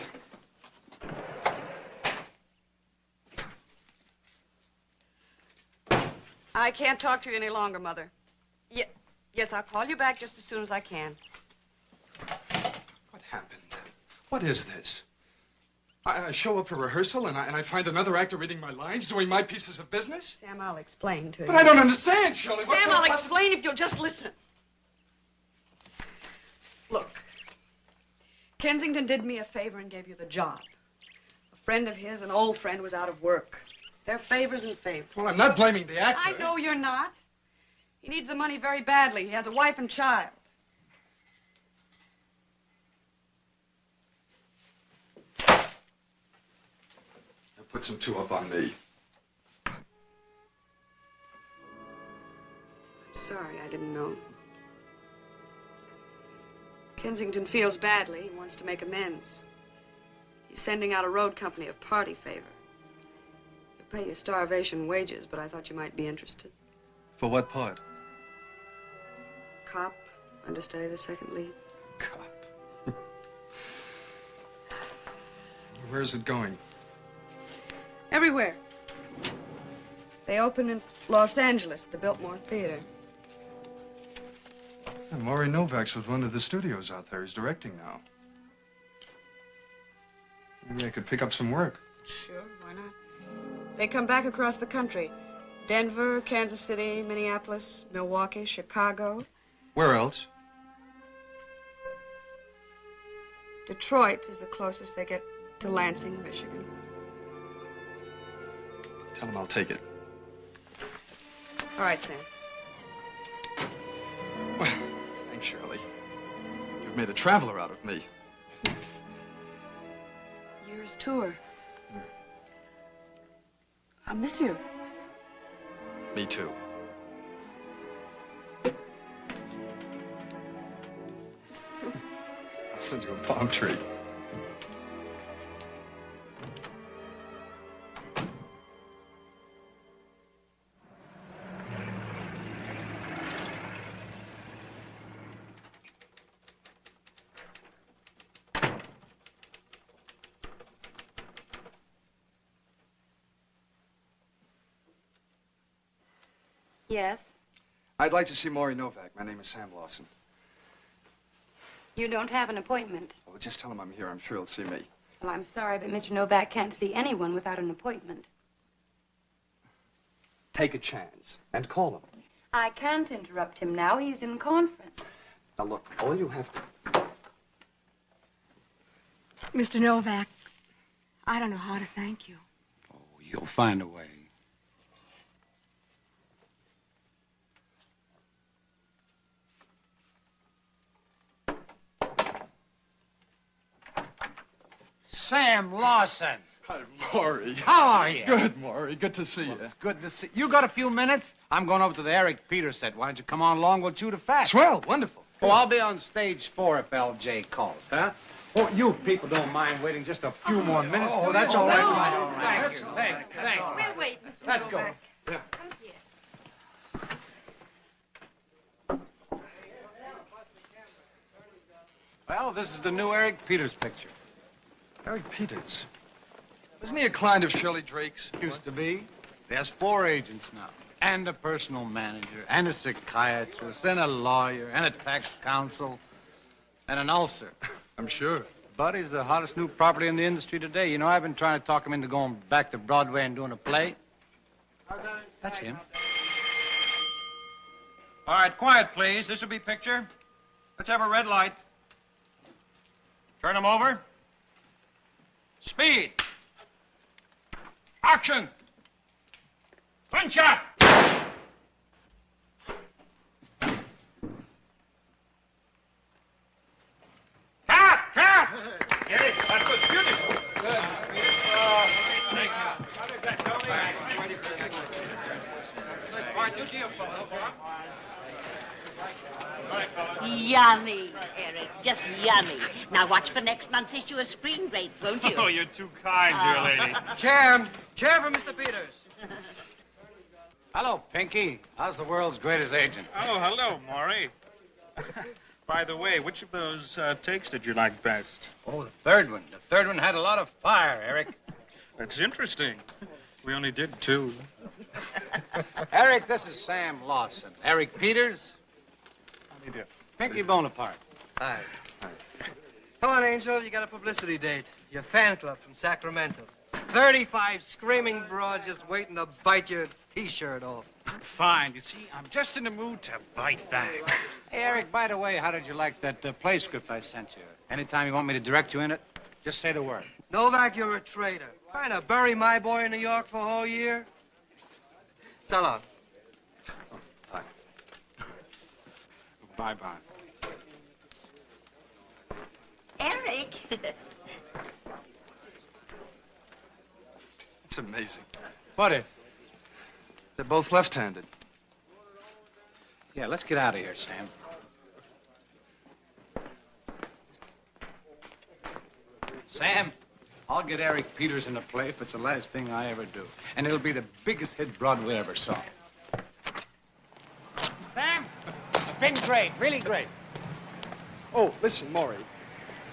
I can't talk to you any longer, Mother. Yes, I'll call you back just as soon as I can. What happened? What is this? I show up for rehearsal and I find another actor reading my lines, doing my pieces of business? Sam, I'll explain to you. But I don't understand, Shirley. Sam, I'll explain if you'll just listen. Look, Kensington did me a favor and gave you the job. A friend of his, an old friend, was out of work. They're favors and favors. Well, I'm not blaming the actor. I know you're not. He needs the money very badly. He has a wife and child. That puts him two up on me. I'm sorry, I didn't know. Kensington feels badly. He wants to make amends. He's sending out a road company of party favor. He'll pay you starvation wages, but I thought you might be interested. For what part? Cop, understudy the second lead. Cop. Where's it going? Everywhere. They open in Los Angeles at the Biltmore Theater. And Maury Novak's with one of the studios out there. He's directing now. Maybe I could pick up some work. Sure, why not? They come back across the country. Denver, Kansas City, Minneapolis, Milwaukee, Chicago. Where else? Detroit is the closest they get to Lansing, Michigan. Tell him I'll take it. All right, Sam. Well, thanks, Shirley. You've made a traveler out of me. Year's tour. I miss you. Me too. I'll send you a palm tree. Yes? I'd like to see Maury Novak. My name is Sam Lawson. You don't have an appointment. Well, just tell him I'm here. I'm sure he'll see me. Well, I'm sorry, but Mr. Novak can't see anyone without an appointment. Take a chance and call him. I can't interrupt him now. He's in conference. Now, look, all you have to... Mr. Novak, I don't know how to thank you. Oh, you'll find a way. Sam Lawson. Hi, Maury. How are you? Good, Maury. Good to see you. It's good to see you. Got a few minutes? I'm going over to the Eric Peters set. Why don't you come on along? We'll chew the fat. Swell. Wonderful. Oh, I'll be on stage 4 if LJ calls, huh? Oh, you people don't mind waiting just a few more minutes. Oh, that's all right. No. All right. Thank you. Thank you. Wait, Mr. Let's go. Novak. Yeah. Come here. Well, this is the new Eric Peters picture. Eric Peters. Isn't he a client of Shirley Drake's? Used to be. He has 4 agents now. And a personal manager, and a psychiatrist, and a lawyer, and a tax counsel, and an ulcer. I'm sure. But he's the hottest new property in the industry today. You know, I've been trying to talk him into going back to Broadway and doing a play. That's him. All right, quiet, please. This will be picture. Let's have a red light. Turn him over. Speed. Action. One shot. Cut! Yummy, Eric. Just yummy. Now watch for next month's issue of Screen Greats, won't you? Oh, you're too kind, dear lady. Chair for Mr. Peters. Hello, Pinky. How's the world's greatest agent? Oh, hello, Maury. By the way, which of those takes did you like best? Oh, the third one. The third one had a lot of fire, Eric. That's interesting. We only did 2. Eric, this is Sam Lawson. Eric Peters. How do you do? Pinky Bonaparte. Hi. Come on, Angel. You got a publicity date. Your fan club from Sacramento. 35 screaming broads just waiting to bite your T-shirt off. Fine. You see, I'm just in the mood to bite back. Hey, Eric, by the way, how did you like that play script I sent you? Anytime you want me to direct you in it, just say the word. Novak, you're a traitor. Trying to bury my boy in New York for a whole year? So long. Bye. Bye-bye. Eric. It's amazing. What if? They're both left-handed. Yeah, let's get out of here, Sam. Sam, I'll get Eric Peters in a play if it's the last thing I ever do. And it'll be the biggest hit Broadway ever saw. Sam, it's been great, really great. Oh, listen, Maury.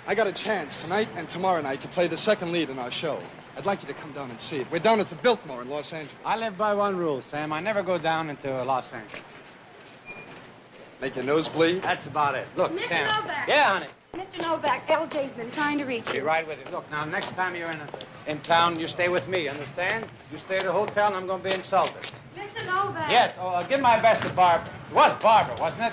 I got a chance tonight and tomorrow night to play the second lead in our show. I'd like you to come down and see it. We're down at the Biltmore in Los Angeles. I live by one rule, Sam. I never go down into Los Angeles. Make your nose bleed? That's about it. Look, Mr. Sam. Novak. Yeah, honey. Mr. Novak, LJ's been trying to reach Be you. right with you. Look, now, next time you're in town, you stay with me, understand? You stay at a hotel, and I'm going to be insulted. Mr. Novak. Yes, give my best to Barbara. It was Barbara, wasn't it?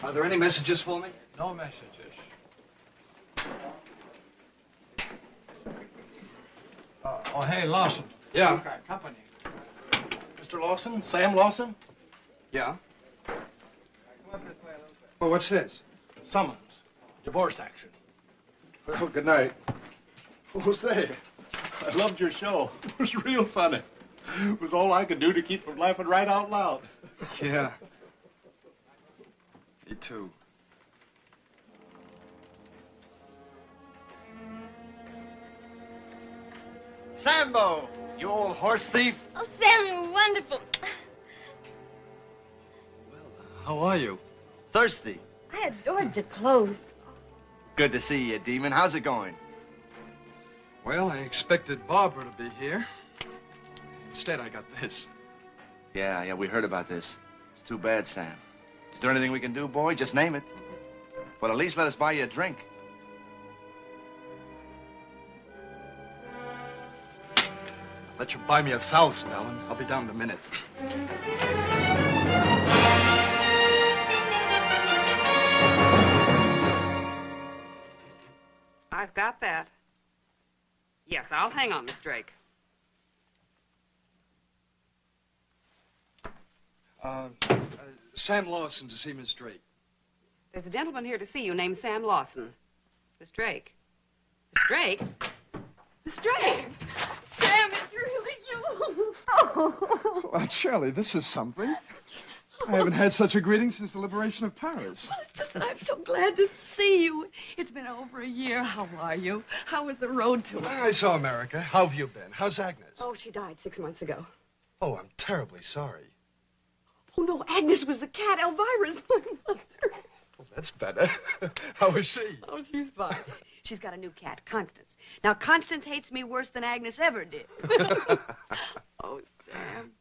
Are there any messages for me? No messages. Oh, hey, Lawson. Yeah. Okay, company. Mr. Lawson? Sam Lawson? Yeah? Well, what's this? Summons. Divorce action. Well, good night. Who's there? I loved your show. It was real funny. It was all I could do to keep from laughing right out loud. Yeah. Me too. Sambo, you old horse thief. Oh, Sam, you're wonderful. How are you? Thirsty. I adored the clothes. Good to see you, Demon. How's it going? Well, I expected Barbara to be here. Instead, I got this. Yeah, we heard about this. It's too bad, Sam. Is there anything we can do, boy? Just name it. But at least let us buy you a drink. Let you buy me 1,000, Ellen. I'll be down in a minute. I've got that. Yes, I'll hang on, Miss Drake. Sam Lawson to see Miss Drake. There's a gentleman here to see you named Sam Lawson. Miss Drake. Miss Drake? Miss Drake! Sam, it's really you. Well, Shirley, this is something. I haven't had such a greeting since the liberation of Paris. Well, it's just that I'm so glad to see you. It's been over a year. How are you? How was the road to it? I saw America. How have you been? How's Agnes? Oh, she died 6 months ago. Oh, I'm terribly sorry. Oh, no, Agnes was the cat. Elvira's my mother. Well, that's better. How is she? Oh, she's fine. She's got a new cat, Constance. Now, Constance hates me worse than Agnes ever did. Oh, Sam.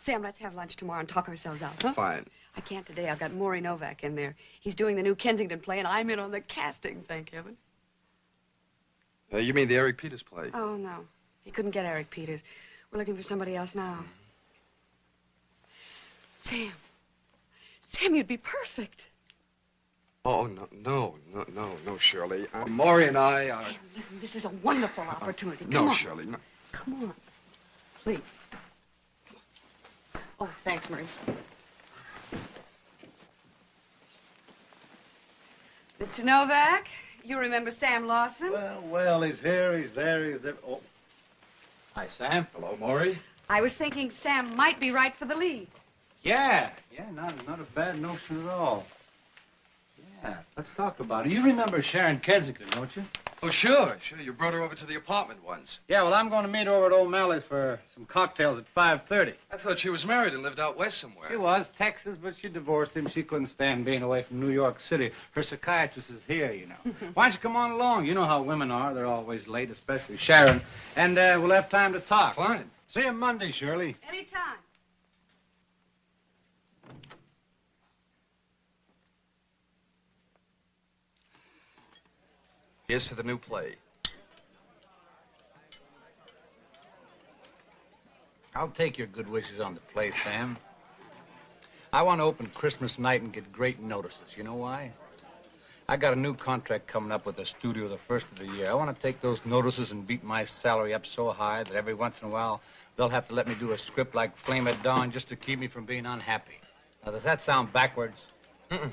Sam, let's have lunch tomorrow and talk ourselves out, huh? Fine. I can't today. I've got Maury Novak in there. He's doing the new Kensington play, and I'm in on the casting, thank heaven. You mean the Eric Peters play? Oh, no. He couldn't get Eric Peters. We're looking for somebody else now. Sam. Sam, you'd be perfect. Oh, no, Shirley. Maury and I are... Sam, listen, this is a wonderful opportunity. Come No, on. Shirley, no. Come on. Please. Oh, thanks, Marie. Mr. Novak, you remember Sam Lawson? Well, he's here, he's there, he's there. Oh. Hi, Sam. Hello, Maury. I was thinking Sam might be right for the lead. Yeah, not a bad notion at all. Yeah, let's talk about it. You remember Sharon Kensington, don't you? Oh, sure. You brought her over to the apartment once. Yeah, well, I'm going to meet her over at O'Malley's for some cocktails at 5:30. I thought she was married and lived out west somewhere. She was, Texas, but she divorced him. She couldn't stand being away from New York City. Her psychiatrist is here, you know. Why don't you come on along? You know how women are. They're always late, especially Sharon. And we'll have time to talk. Fine. See you Monday, Shirley. Anytime. Here's to the new play. I'll take your good wishes on the play, Sam. I want to open Christmas night and get great notices. You know why? I got a new contract coming up with the studio the first of the year. I want to take those notices and beat my salary up so high that every once in a while they'll have to let me do a script like Flame at Dawn just to keep me from being unhappy. Now, does that sound backwards? Mm-mm.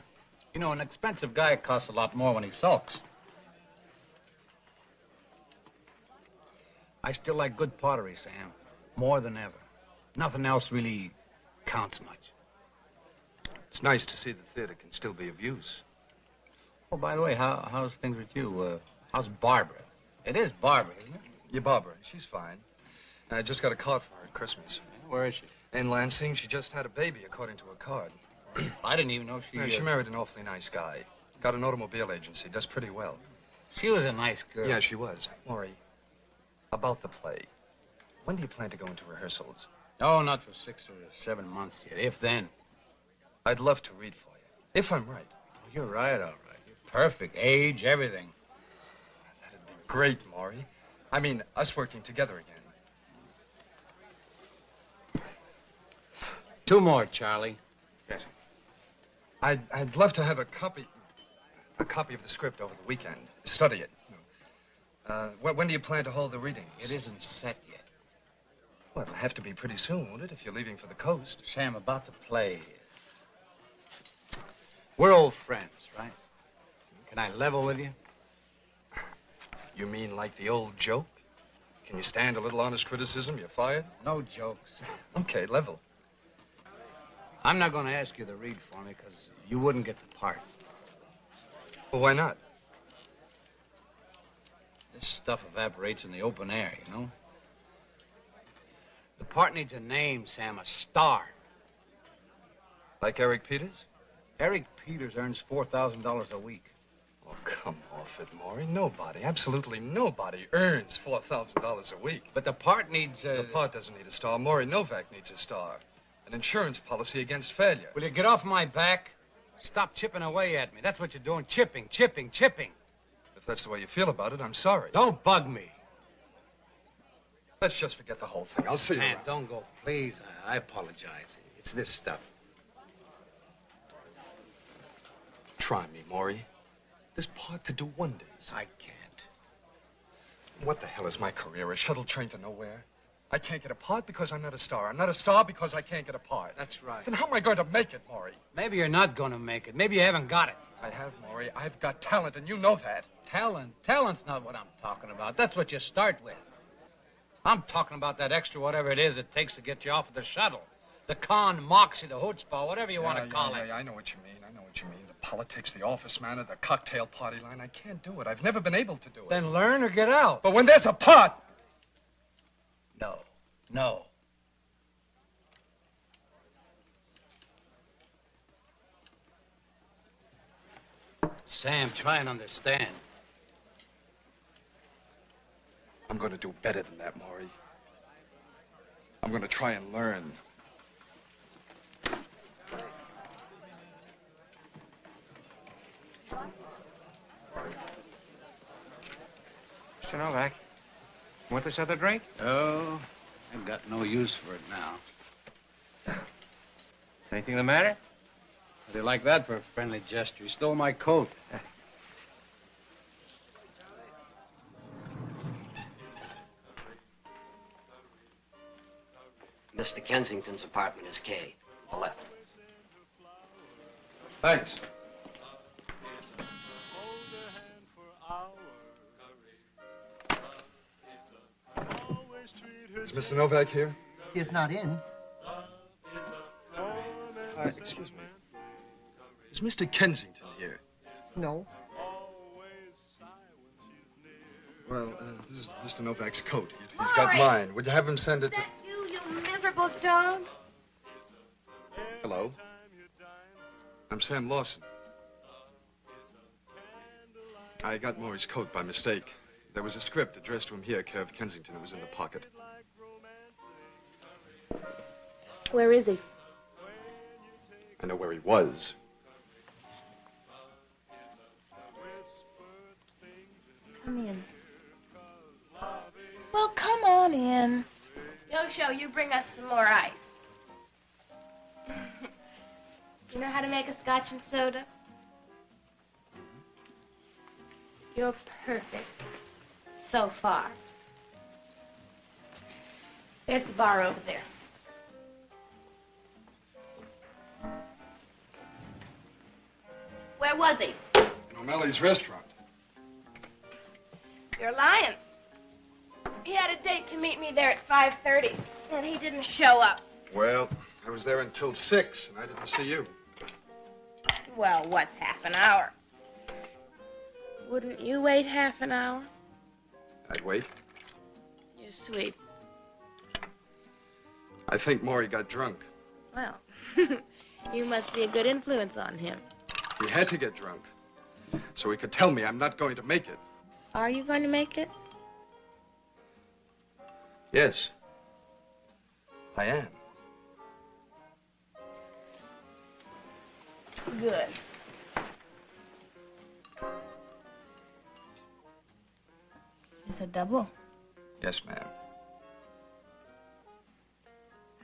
You know, an expensive guy costs a lot more when he sulks. I still like good pottery, Sam. More than ever. Nothing else really counts much. It's nice to see the theater can still be of use. Oh, by the way, how's things with you? How's Barbara? It is Barbara, isn't it? Yeah, Barbara. She's fine. I just got a card for her at Christmas. Where is she? In Lansing. She just had a baby, according to her card. I didn't even know she... Yeah, she married an awfully nice guy. Got an automobile agency. Does pretty well. She was a nice girl. Yeah, she was. Maury, about the play. When do you plan to go into rehearsals? Oh, not for 6 or 7 months yet, if then. I'd love to read for you, if I'm right. Oh, you're right, all right. You're perfect. Age, everything. That'd be great, Maury. I mean, us working together again. 2 more, Charlie. Yes. I'd love to have a copy of the script over the weekend. Study it. When do you plan to hold the readings? It isn't set yet. Well, it'll have to be pretty soon, won't it, if you're leaving for the coast? Sam, about the play. We're old friends, right? Can I level with you? You mean like the old joke? Can you stand a little honest criticism? You're fired? No jokes. Okay, level. I'm not going to ask you to read for me because you wouldn't get the part. Well, why not? This stuff evaporates in the open air, you know? The part needs a name, Sam, a star. Like Eric Peters? Eric Peters earns $4,000 a week. Oh, come off it, Maury. Nobody, absolutely nobody earns $4,000 a week. But the part needs a... The part doesn't need a star. Maury Novak needs a star. An insurance policy against failure. Will you get off my back? Stop chipping away at me. That's what you're doing. Chipping. If that's the way you feel about it, I'm sorry. Don't bug me. Let's just forget the whole thing. I'll see you Sam, around. don't go. Please, I apologize. It's this stuff. Try me, Maury. This part could do wonders. I can't. What the hell is my career? A shuttle train to nowhere? I can't get a part because I'm not a star. I'm not a star because I can't get a part. That's right. Then how am I going to make it, Maury? Maybe you're not going to make it. Maybe you haven't got it. I have, Maury. I've got talent, and you know that. Talent? Talent's not what I'm talking about. That's what you start with. I'm talking about that extra whatever it is it takes to get you off of the shuttle. The con, moxie, the chutzpah, whatever you want to call it. Yeah, I know what you mean. The politics, the office manner, the cocktail party line. I can't do it. I've never been able to do it. Then learn or get out. But when there's a pot... No. Sam, try and understand. I'm going to do better than that, Maury. I'm going to try and learn. Mr. Novak, want this other drink? Oh, I've got no use for it now. Anything the matter? How do you like that for a friendly gesture? He stole my coat. Mr. Mr. Kensington's apartment is K, to the left. Thanks. Is Mr. Novak here? He is not in. Excuse me. Is Mr. Kensington here? No. Well, this is Mr. Novak's coat. He's got mine. Would you have him send it to... You miserable dog. Hello. I'm Sam Lawson. I got Maury's coat by mistake. There was a script addressed to him here, care of Kensington. It was in the pocket. Where is he? I know where he was. Come in. Well, come on in. Yosho, you bring us some more ice. You know how to make a scotch and soda? You're perfect. So far. There's the bar over there. Where was he? In O'Malley's restaurant. You're lying. He had a date to meet me there at 5:30, and he didn't show up. Well, I was there until 6, and I didn't see you. Well, what's half an hour? Wouldn't you wait half an hour? I'd wait. You're sweet. I think Maury got drunk. Well, you must be a good influence on him. He had to get drunk, so he could tell me I'm not going to make it. Are you going to make it? Yes, I am. Good. It's a double. Yes, ma'am.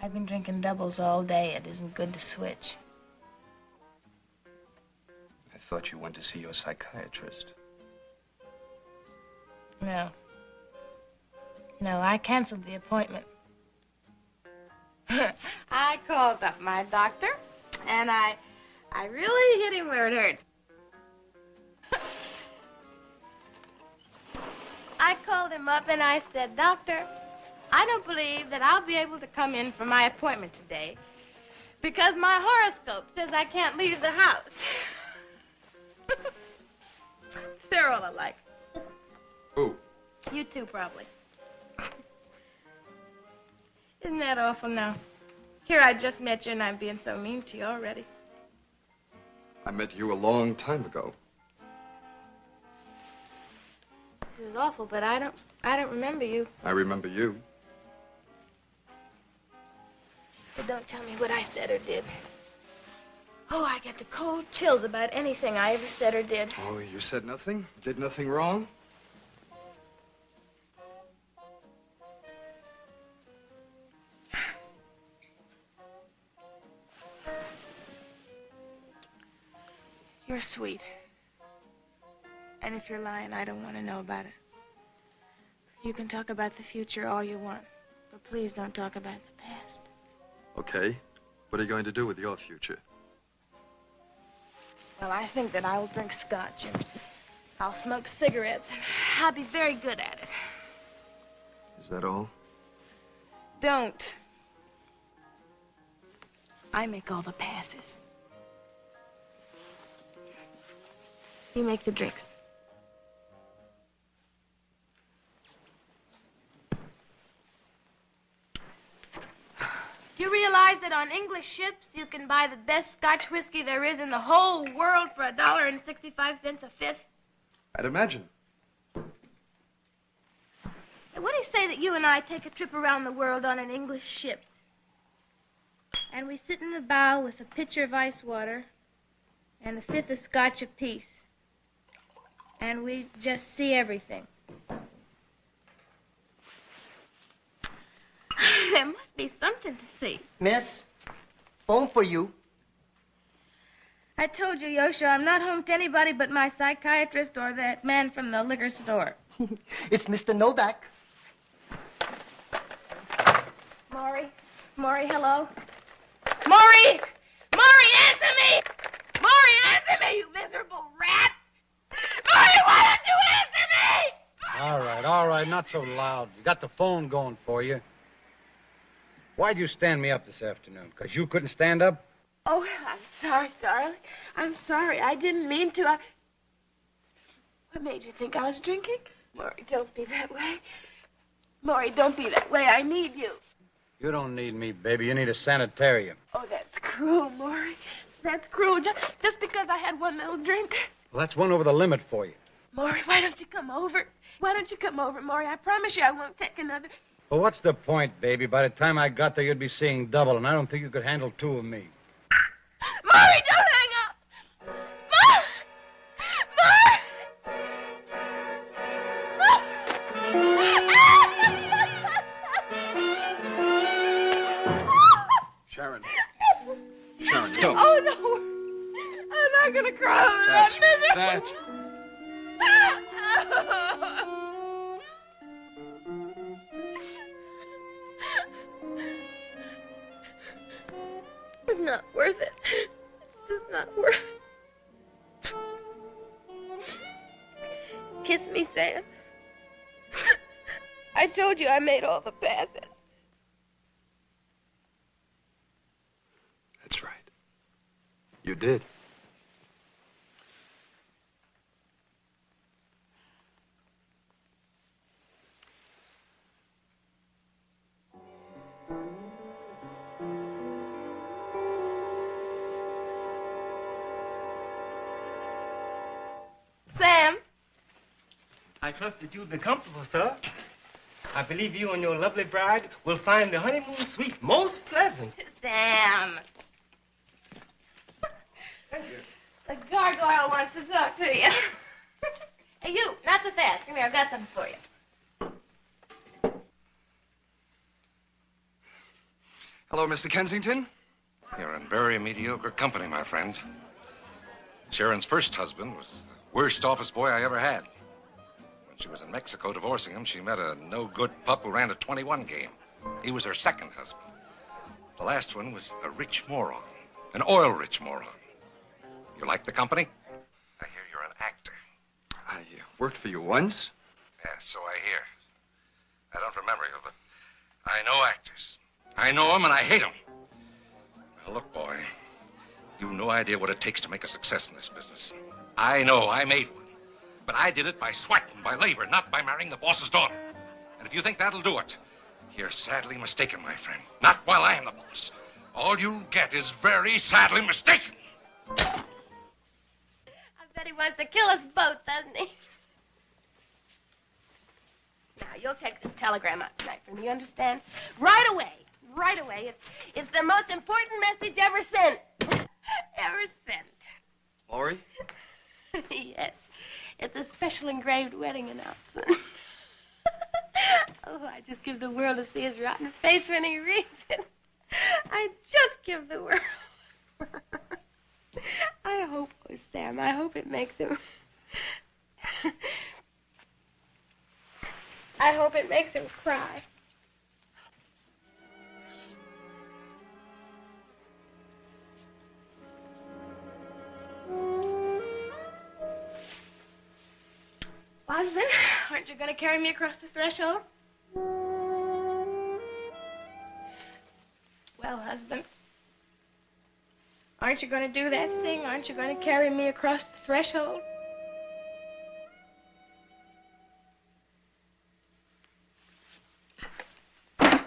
I've been drinking doubles all day. It isn't good to switch. I thought you went to see your psychiatrist. No. No, I canceled the appointment. I called up my doctor, and I really hit him where it hurts. I called him up and I said, Doctor, I don't believe that I'll be able to come in for my appointment today because my horoscope says I can't leave the house. They're all alike. Who? You too, probably. Isn't that awful now? Here, I just met you and I'm being so mean to you already. I met you a long time ago. This is awful, but I don't remember you. I remember you. But don't tell me what I said or did. Oh, I get the cold chills about anything I ever said or did. Oh, you said nothing? Did nothing wrong? You're sweet. And if you're lying, I don't want to know about it. You can talk about the future all you want, but please don't talk about the past. Okay. What are you going to do with your future? Well, I think that I will drink scotch and I'll smoke cigarettes and I'll be very good at it. Is that all? Don't. I make all the passes. You make the drinks. Do you realize that on English ships you can buy the best Scotch whiskey there is in the whole world for $1.65 a fifth? I'd imagine. What do you say that you and I take a trip around the world on an English ship? And we sit in the bow with a pitcher of ice water and a fifth of scotch apiece. And we just see everything. There must be something to see. Miss, phone for you. I told you, Yosho, I'm not home to anybody but my psychiatrist or that man from the liquor store. It's Mr. Novak. Maury, Maury, hello? Maury! Maury, answer me! Maury, answer me, you miserable rat! Maury, why don't you answer me? All right, not so loud. You got the phone going for you. Why'd you stand me up this afternoon? Because you couldn't stand up? Oh, I'm sorry, darling. I'm sorry. I didn't mean to. What made you think I was drinking? Maury, don't be that way. Maury, don't be that way. I need you. You don't need me, baby. You need a sanitarium. Oh, that's cruel, Maury. That's cruel. Just because I had one little drink. Well, that's one over the limit for you. Maury, why don't you come over? Why don't you come over, Maury? I promise you I won't take another. Well, what's the point, baby? By the time I got there, you'd be seeing double, and I don't think you could handle two of me. Maury, don't hang up! Sharon. Sharon, don't. Oh, no. I'm not going to cry over that misery. That's... It's not worth it. It's just not worth it. Kiss me, Sam. I told you I made all the passes. That's right. You did. Sam. I trust that you'll be comfortable, sir. I believe you and your lovely bride will find the honeymoon suite most pleasant. Sam. The gargoyle wants to talk to you. Hey, you, not so fast. Come here, I've got something for you. Hello, Mr. Kensington. You're in very mediocre company, my friend. Sharon's first husband was the worst office boy I ever had. When she was in Mexico divorcing him, she met a no-good pup who ran a 21 game. He was her second husband. The last one was a rich moron, an oil-rich moron. You like the company? I hear you're an actor. I worked for you once. Yeah, so I hear. I don't remember you, but I know actors. I know them and I hate them. Now, look, boy, you've no idea what it takes to make a success in this business. I know I made one, but I did it by sweat and by labor, not by marrying the boss's daughter. And if you think that'll do it, you're sadly mistaken, my friend. Not while I am the boss. All you'll get is very sadly mistaken. I bet he wants to kill us both, doesn't he? Now, you'll take this telegram out tonight for me, you understand? Right away. Right away. It's the most important message ever sent. Ever sent. Laurie? Yes. It's a special engraved wedding announcement. Oh, I just give the world to see his rotten face when he reads it. I just give the world. I hope, oh, Sam, I hope it makes him... I hope it makes him cry. Husband, aren't you going to carry me across the threshold? Well, husband, aren't you going to do that thing? Aren't you going to carry me across the threshold?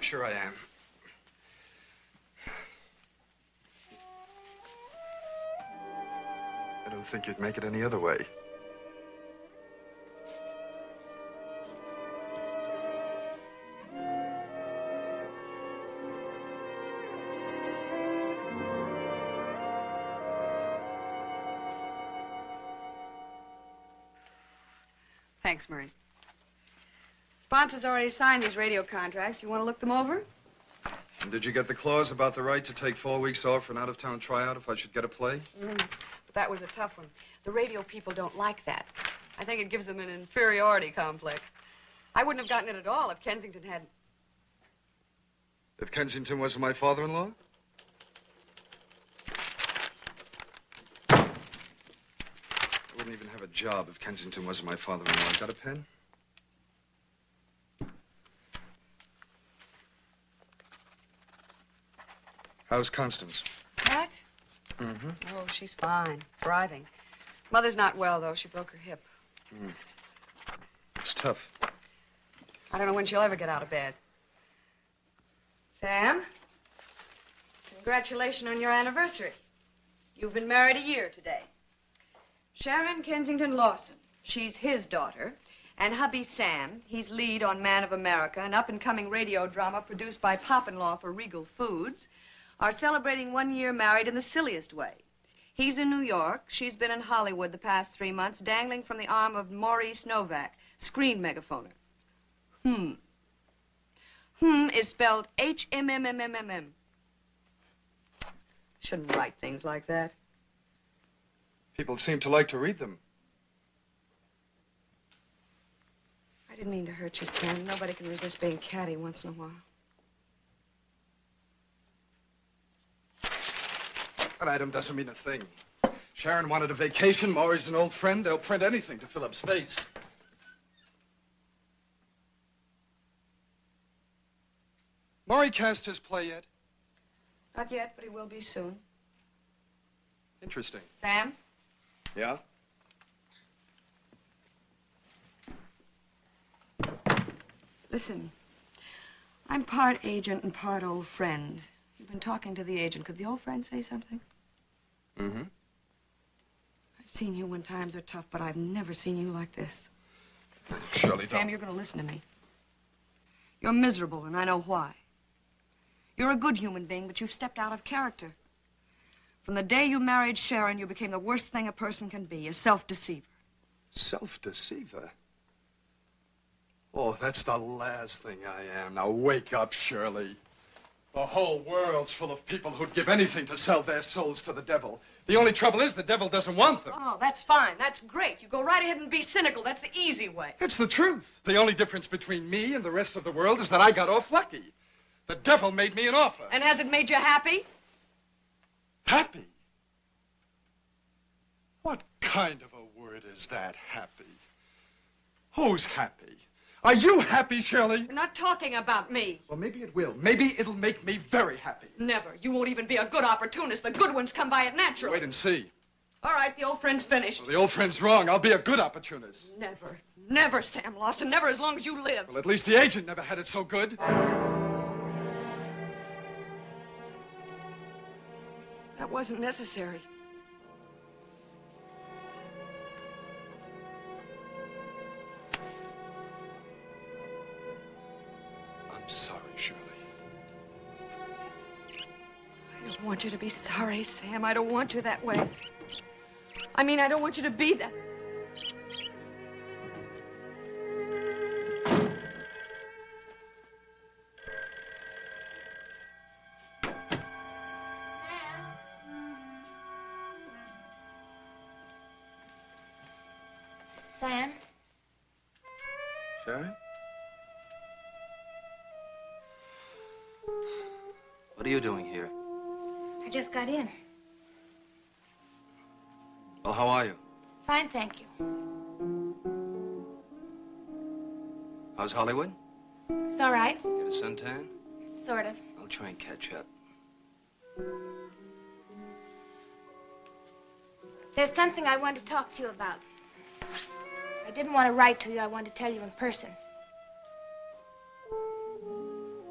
Sure I am. I don't think you'd make it any other way. Thanks, Murray. Sponsors already signed these radio contracts. You want to look them over? And did you get the clause about the right to take 4 weeks off for an out-of-town tryout if I should get a play? But that was a tough one. The radio people don't like that. I think it gives them an inferiority complex. I wouldn't have gotten it at all if Kensington hadn't... If Kensington wasn't my father-in-law? I wouldn't even have a job if Kensington wasn't my father-in-law. Got a pen? How's Constance? What? Mm-hmm. Oh, she's fine. Thriving. Mother's not well, though. She broke her hip. Mm. It's tough. I don't know when she'll ever get out of bed. Sam? Congratulations on your anniversary. You've been married a year today. Sharon Kensington Lawson. She's his daughter. And hubby Sam, he's lead on Man of America, an up-and-coming radio drama produced by Pop-in-Law for Regal Foods, are celebrating 1 year married in the silliest way. He's in New York. She's been in Hollywood the past 3 months, dangling from the arm of Maurice Novak, screen megaphoner. Is spelled H-M-M-M-M-M-M. Shouldn't write things like that. People seem to like to read them. I didn't mean to hurt you, Sam. Nobody can resist being catty once in a while. That item doesn't mean a thing. Sharon wanted a vacation. Maury's an old friend. They'll print anything to fill up space. Maury cast his play yet? Not yet, but he will be soon. Interesting. Sam? Yeah? Listen, I'm part agent and part old friend. You've been talking to the agent. Could the old friend say something? Mm-hmm. I've seen you when times are tough, but I've never seen you like this. Shirley, Sam, you're going to listen to me. You're miserable, and I know why. You're a good human being, but you've stepped out of character. From the day you married Sharon, you became the worst thing a person can be, a self-deceiver. Self-deceiver? Oh, that's the last thing I am. Now wake up, Shirley. The whole world's full of people who'd give anything to sell their souls to the devil. The only trouble is the devil doesn't want them. Oh, that's fine. That's great. You go right ahead and be cynical. That's the easy way. It's the truth. The only difference between me and the rest of the world is that I got off lucky. The devil made me an offer. And has it made you happy? Happy? What kind of a word is that, happy? Who's happy? Are you happy, Shirley? You're not talking about me. Well, maybe it will. Maybe it'll make me very happy. Never. You won't even be a good opportunist. The good ones come by it naturally. Wait and see. All right, the old friend's finished. Well, the old friend's wrong. I'll be a good opportunist. Never. Never, Sam Lawson. Never as long as you live. Well, at least the agent never had it so good. That wasn't necessary. I'm sorry, Shirley. I don't want you to be sorry, Sam. I don't want you that way. I mean, I don't want you to be that. Sam? Sharon? What are you doing here? I just got in. Well, how are you? Fine, thank you. How's Hollywood? It's all right. Get a suntan? Sort of. I'll try and catch up. There's something I want to talk to you about. I didn't want to write to you. I wanted to tell you in person.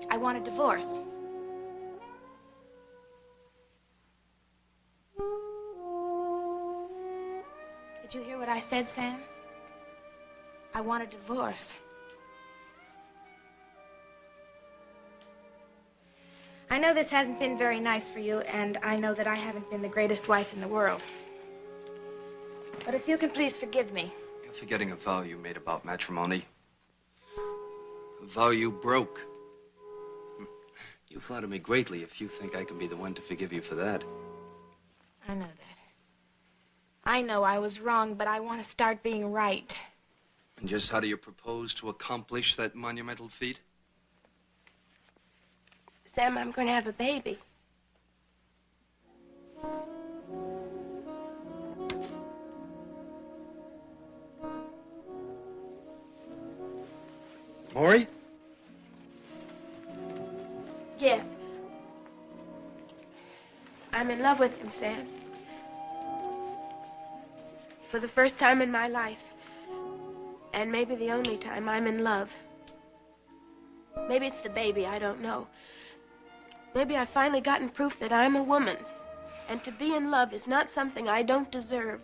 I want a divorce. Did you hear what I said, Sam? I want a divorce. I know this hasn't been very nice for you, and I know that I haven't been the greatest wife in the world. But if you can please forgive me. You're forgetting a vow you made about matrimony. A vow you broke. You flatter me greatly if you think I can be the one to forgive you for that. I know that. I know I was wrong, but I want to start being right. And just how do you propose to accomplish that monumental feat? Sam, I'm going to have a baby. Maury? Yes. I'm in love with him, Sam. For the first time in my life. And maybe the only time I'm in love. Maybe it's the baby, I don't know. Maybe I've finally gotten proof that I'm a woman. And to be in love is not something I don't deserve.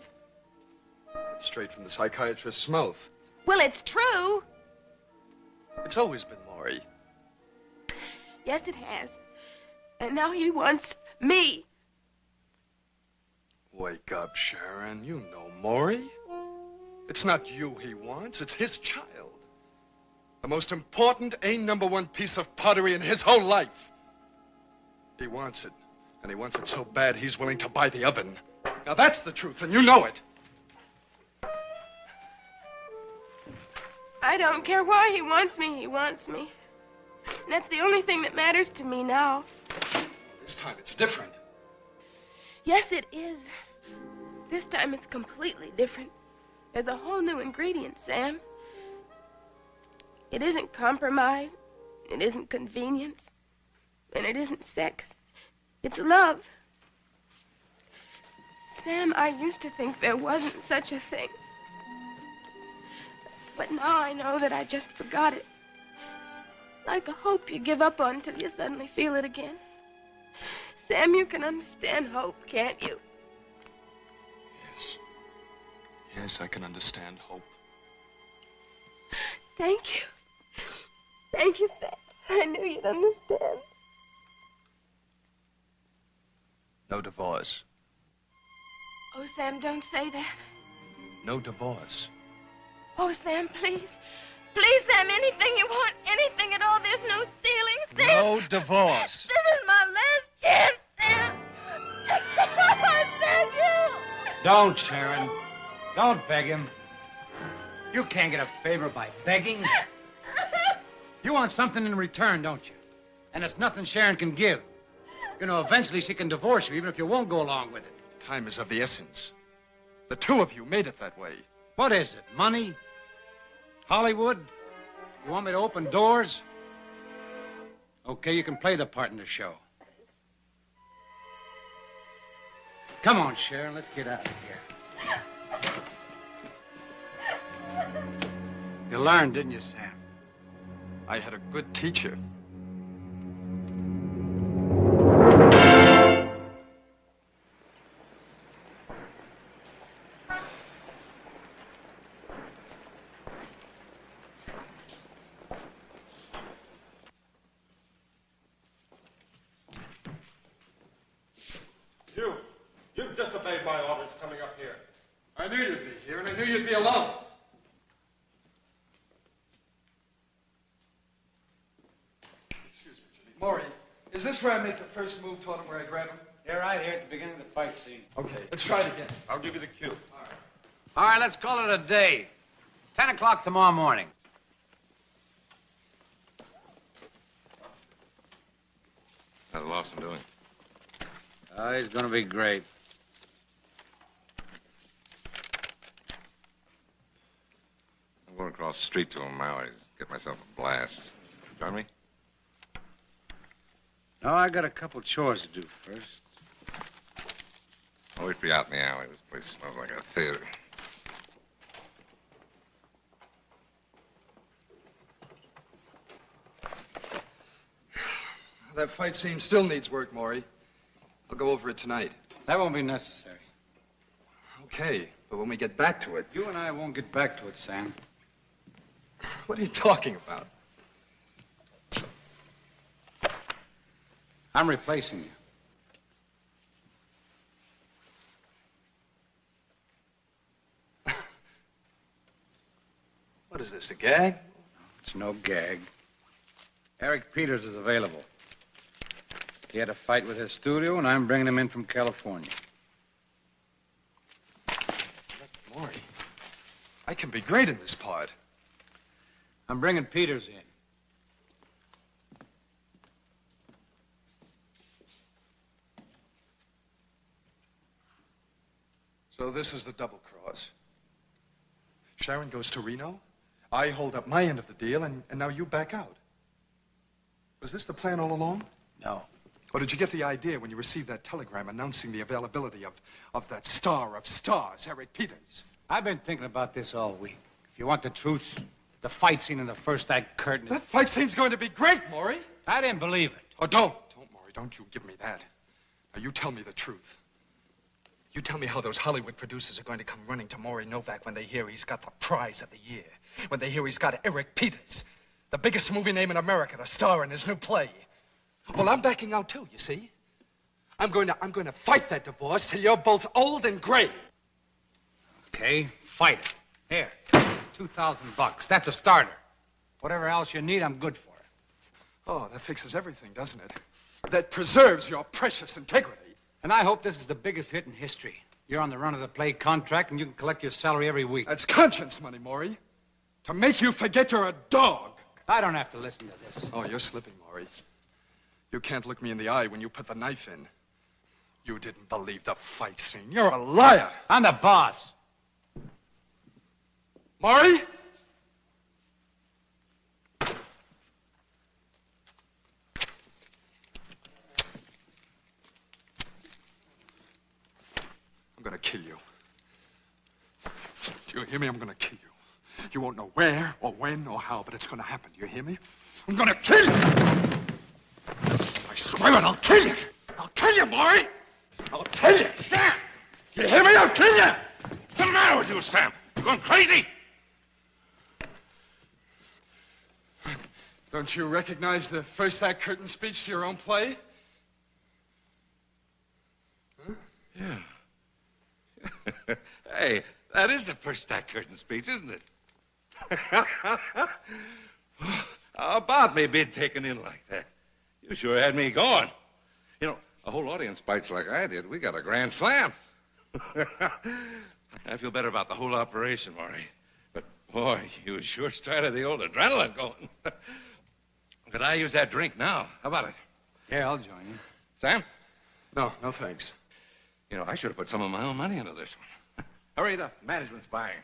That's straight from the psychiatrist's mouth. Well, it's true. It's always been Maury. Yes, it has. And now he wants me. Wake up, Sharon. You know Maury. It's not you he wants, it's his child. The most important #1 piece of pottery in his whole life. He wants it, and he wants it so bad he's willing to buy the oven. Now that's the truth, and you know it. I don't care why he wants me, And that's the only thing that matters to me now. This time it's different. Yes, it is. This time it's completely different. There's a whole new ingredient, Sam. It isn't compromise, it isn't convenience, and it isn't sex. It's love. Sam, I used to think there wasn't such a thing. But now I know that I just forgot it. Like a hope you give up on until you suddenly feel it again. Sam, you can understand hope, can't you? Yes. Yes, I can understand hope. Thank you. Thank you, Sam. I knew you'd understand. No divorce. Oh, Sam, don't say that. No divorce. Oh, Sam, please. Please, Sam, anything you want, anything at all. There's no ceiling, Sam. No divorce. This is my last chance, Sam. I beg you. Don't, Sharon. Don't beg him. You can't get a favor by begging. You want something in return, don't you? And it's nothing Sharon can give. You know, eventually she can divorce you, even if you won't go along with it. Time is of the essence. The two of you made it that way. What is it, money? Hollywood? You want me to open doors? Okay, you can play the part in the show. Come on, Sharon, let's get out of here. You learned, didn't you, Sam? I had a good teacher. You've just obeyed my orders coming up here. I knew you'd be here, and I knew you'd be alone. Excuse me, Jimmy. Maury, is this where I make the first move toward him, where I grab him? You're right here at the beginning of the fight scene. Okay, let's try it again. I'll give you the cue. All right, let's call it a day. 10 o'clock tomorrow morning. How's Lawson doing? Oh, he's going to be great. I'm going across the street to him now. I get myself a blast. Join me? No, I got a couple chores to do first. I'll wait for you out in the alley. This place smells like a theater. That fight scene still needs work, Maury. I'll go over it tonight. That won't be necessary. Okay, but when we get back to it... You and I won't get back to it, Sam. What are you talking about? I'm replacing you. What is this, a gag? It's no gag. Eric Peters is available. He had a fight with his studio, and I'm bringing him in from California. Maury, I can be great in this part. I'm bringing Peters in. So this is the double cross. Sharon goes to Reno. I hold up my end of the deal, and now you back out. Was this the plan all along? No. Or did you get the idea when you received that telegram announcing the availability of that star of stars, Eric Peters? I've been thinking about this all week. If you want the truth, the fight scene in the first act curtain. That fight scene's going to be great, Maury. I didn't believe it. Oh, don't, Maury. Don't you give me that. Now, you tell me the truth. You tell me how those Hollywood producers are going to come running to Maury Novak when they hear he's got the prize of the year. When they hear he's got Eric Peters, the biggest movie name in America, to star in his new play. Well, I'm backing out too, you see. I'm going to fight that divorce till you're both old and gray. Okay, fight it. Here, $2,000. That's a starter. Whatever else you need, I'm good for it. Oh, that fixes everything, doesn't it? That preserves your precious integrity. And I hope this is the biggest hit in history. You're on the run-of-the-play contract, and you can collect your salary every week. That's conscience money, Maury. To make you forget you're a dog. I don't have to listen to this. Oh, you're slipping, Maury. You can't look me in the eye when you put the knife in. You didn't believe the fight scene. You're a liar. I'm the boss. Maury? I'm gonna kill you. Do you hear me? I'm gonna kill you. You won't know where or when or how, but it's gonna happen. Do you hear me? I'm gonna kill you! I swear it, I'll kill you! I'll kill you, Maury! I'll kill you! Sam! You hear me? I'll kill you! What's the matter with you, Sam? You going crazy? Don't you recognize the first act curtain speech to your own play? Huh? Yeah. Hey, that is the first act curtain speech, isn't it? How about me being taken in like that? You sure had me going. You know, a whole audience bites like I did. We got a grand slam. I feel better about the whole operation, Maury. But, boy, you sure started the old adrenaline going. Could I use that drink now? How about it? Yeah, I'll join you. Sam? No, thanks. You know, I should have put some of my own money into this one. Hurry it up. Management's buying.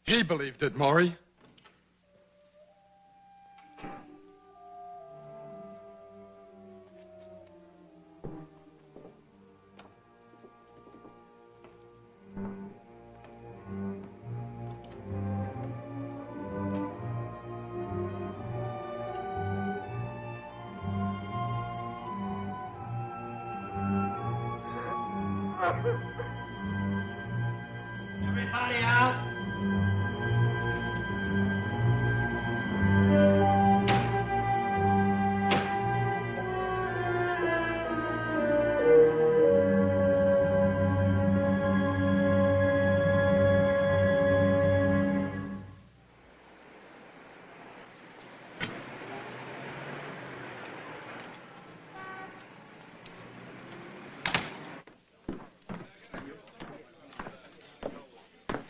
He believed it, Maury. Everybody out.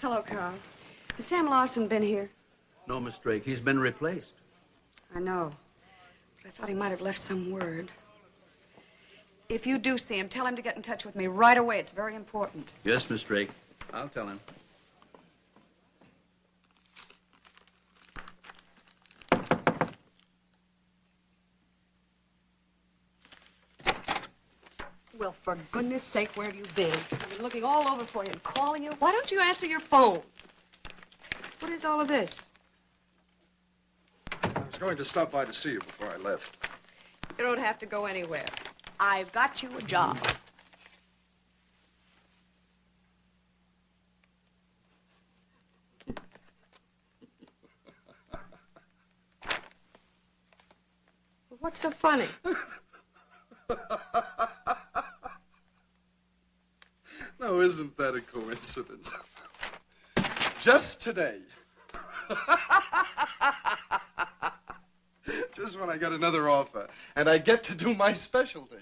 Hello, Carl. Has Sam Lawson been here? No, Miss Drake. He's been replaced. I know. But I thought he might have left some word. If you do see him, tell him to get in touch with me right away. It's very important. Yes, Miss Drake. I'll tell him. Well, for goodness sake, where have you been? I've been looking all over for you and calling you. Why don't you answer your phone? What is all of this? I was going to stop by to see you before I left. You don't have to go anywhere. I've got you a job. What's so funny? No, isn't that a coincidence? Just today. Just when I got another offer, and I get to do my specialty.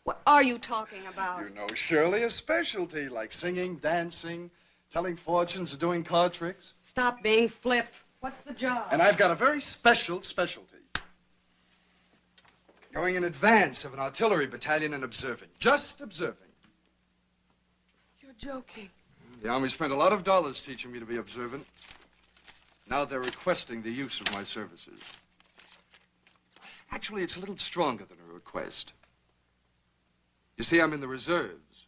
What are you talking about? You know, Shirley, a specialty like singing, dancing, telling fortunes, doing card tricks. Stop being flip. What's the job? And I've got a very special specialty. Going in advance of an artillery battalion and observing. Just observing. You're joking. The Army spent a lot of dollars teaching me to be observant. Now they're requesting the use of my services. Actually, it's a little stronger than a request. You see, I'm in the reserves,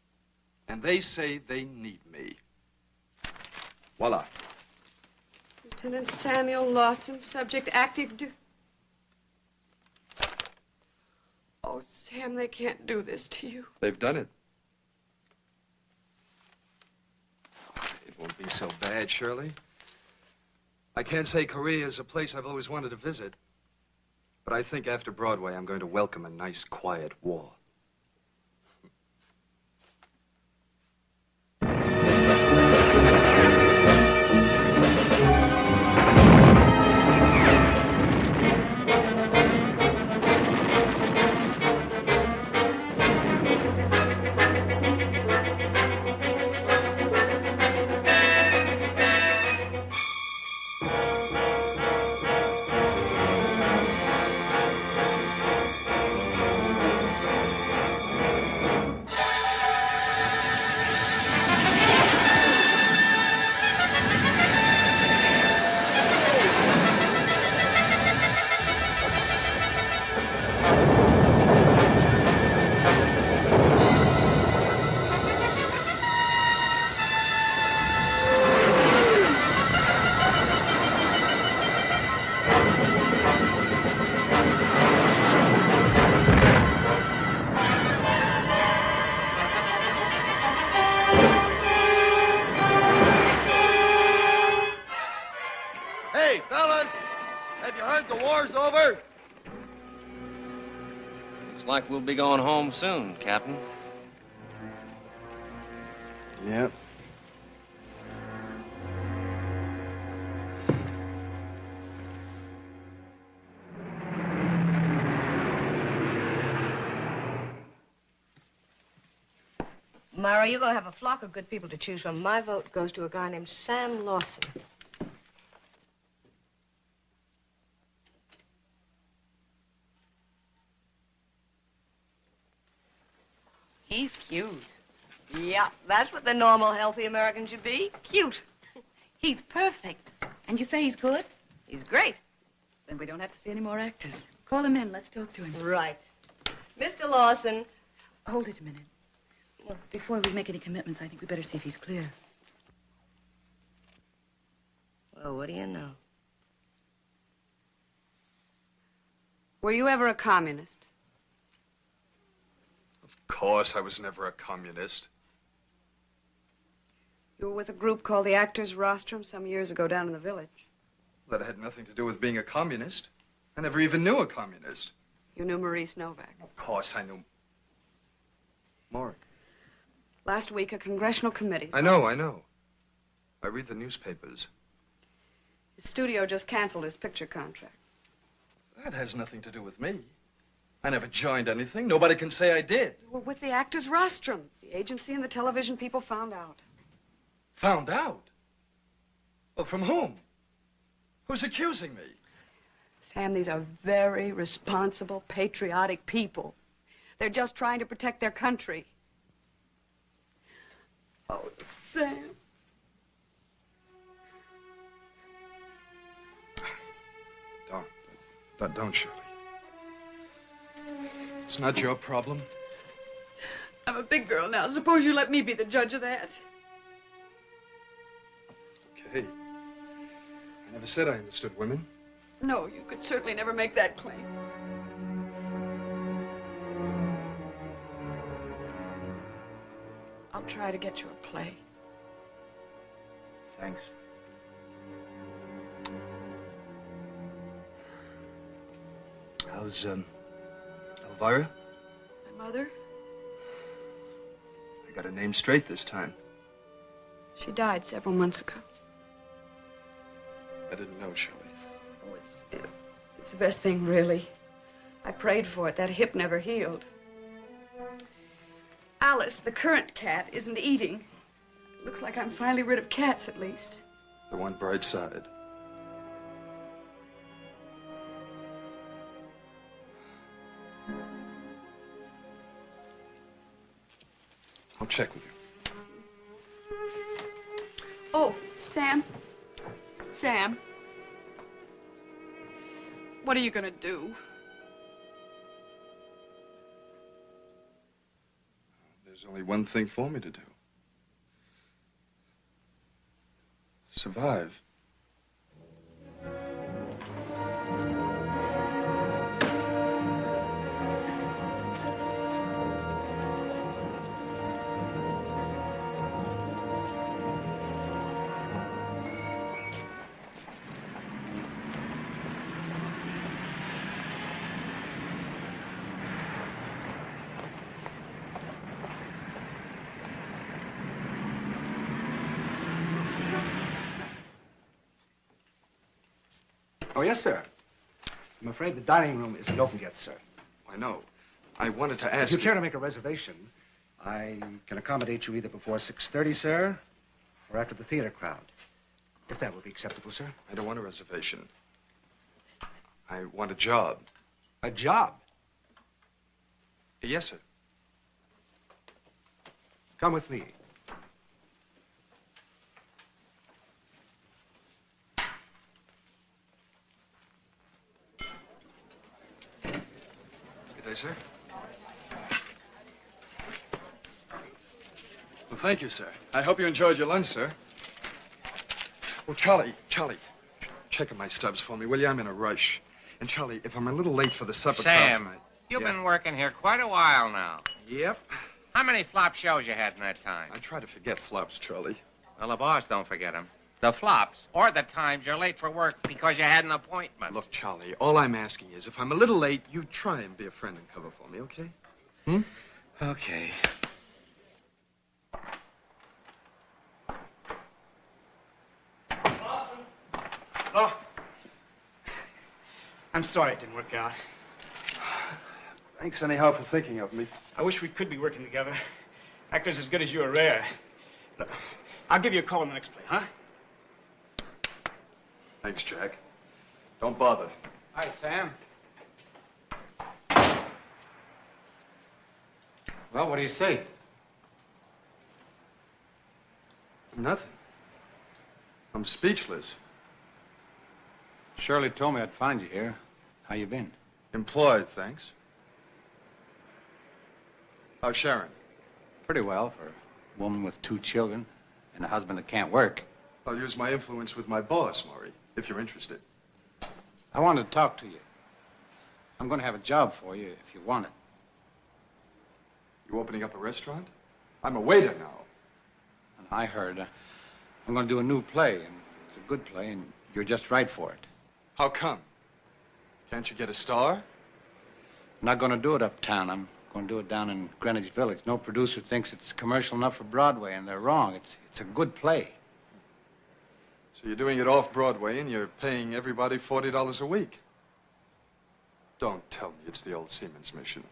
and they say they need me. Voila. Lieutenant Samuel Lawson, subject active duty. Oh, Sam, they can't do this to you. They've done it. It won't be so bad, Shirley. I can't say Korea is a place I've always wanted to visit. But I think after Broadway, I'm going to welcome a nice, quiet war. Hey, fellas! Have you heard the war's over? Looks like we'll be going home soon, Captain. Yep. Myra, you're going to have a flock of good people to choose from. My vote goes to a guy named Sam Lawson. He's cute. Yeah, that's what the normal, healthy American should be. Cute. He's perfect. And you say he's good? He's great. Then we don't have to see any more actors. Call him in. Let's talk to him. Right. Mr. Lawson. Hold it a minute. Well, before we make any commitments, I think we better see if he's clear. Well, what do you know? Were you ever a communist? Of course, I was never a communist. You were with a group called the Actors Rostrum some years ago down in the village. That had nothing to do with being a communist. I never even knew a communist. You knew Maurice Novak. Of course I knew. Mark. Last week, a congressional committee. I know. I read the newspapers. His studio just canceled his picture contract. That has nothing to do with me. I never joined anything. Nobody can say I did. You were with the Actors Rostrum. The agency and the television people found out. Found out? Well, from whom? Who's accusing me? Sam, these are very responsible, patriotic people. They're just trying to protect their country. Oh, Sam. Don't, Shirley. It's not your problem. I'm a big girl now. Suppose you let me be the judge of that. Okay. I never said I understood women. No, you could certainly never make that claim. I'll try to get you a play. Thanks. How's, Elvira? My mother? I got her name straight this time. She died several months ago. I didn't know, Shirley. Oh, it's the best thing, really. I prayed for it. That hip never healed. Alice, the current cat, isn't eating. Looks like I'm finally rid of cats, at least. The one bright side. I'll check with you. Oh, Sam. Sam. What are you gonna do? There's only one thing for me to do. Survive. Oh, yes, sir. I'm afraid the dining room isn't open yet, sir. I know. I wanted to If ask you care to make a reservation, I can accommodate you either before 6:30, sir, or after the theater crowd. If that would be acceptable, sir. I don't want a reservation. I want a job. A job? Yes, sir. Come with me. Good day, sir. Well, thank you, sir. I hope you enjoyed your lunch, sir. Well, Charlie, check on my stubs for me, will you? I'm in a rush. And Charlie, if I'm a little late for the supper crowd Sam, tonight... you've Yeah. been working here quite a while now. Yep. How many flop shows you had in that time? I try to forget flops, Charlie. Well, the boss don't forget them. The flops, or the times you're late for work because you had an appointment. Look, Charlie, all I'm asking is if I'm a little late, you try and be a friend and cover for me, okay? Hmm? Okay. Oh. I'm sorry it didn't work out. Thanks anyhow for thinking of me. I wish we could be working together. Actors as good as you are rare. Look, I'll give you a call in the next play, huh? Thanks, Jack. Don't bother. Hi, Sam. Well, what do you say? Nothing. I'm speechless. Shirley told me I'd find you here. How you been? Employed, thanks. How's Sharon? Pretty well for a woman with 2 children and a husband that can't work. I'll use my influence with my boss, Maury, if you're interested. I wanted to talk to you. I'm going to have a job for you if you want it. You opening up a restaurant? I'm a waiter now. And I heard I'm going to do a new play, and it's a good play, and you're just right for it. How come? Can't you get a star? I'm not going to do it uptown. I'm going to do it down in Greenwich Village. No producer thinks it's commercial enough for Broadway, and they're wrong. It's a good play. So you're doing it off Broadway and you're paying everybody $40 a week. Don't tell me it's the old Seaman's mission.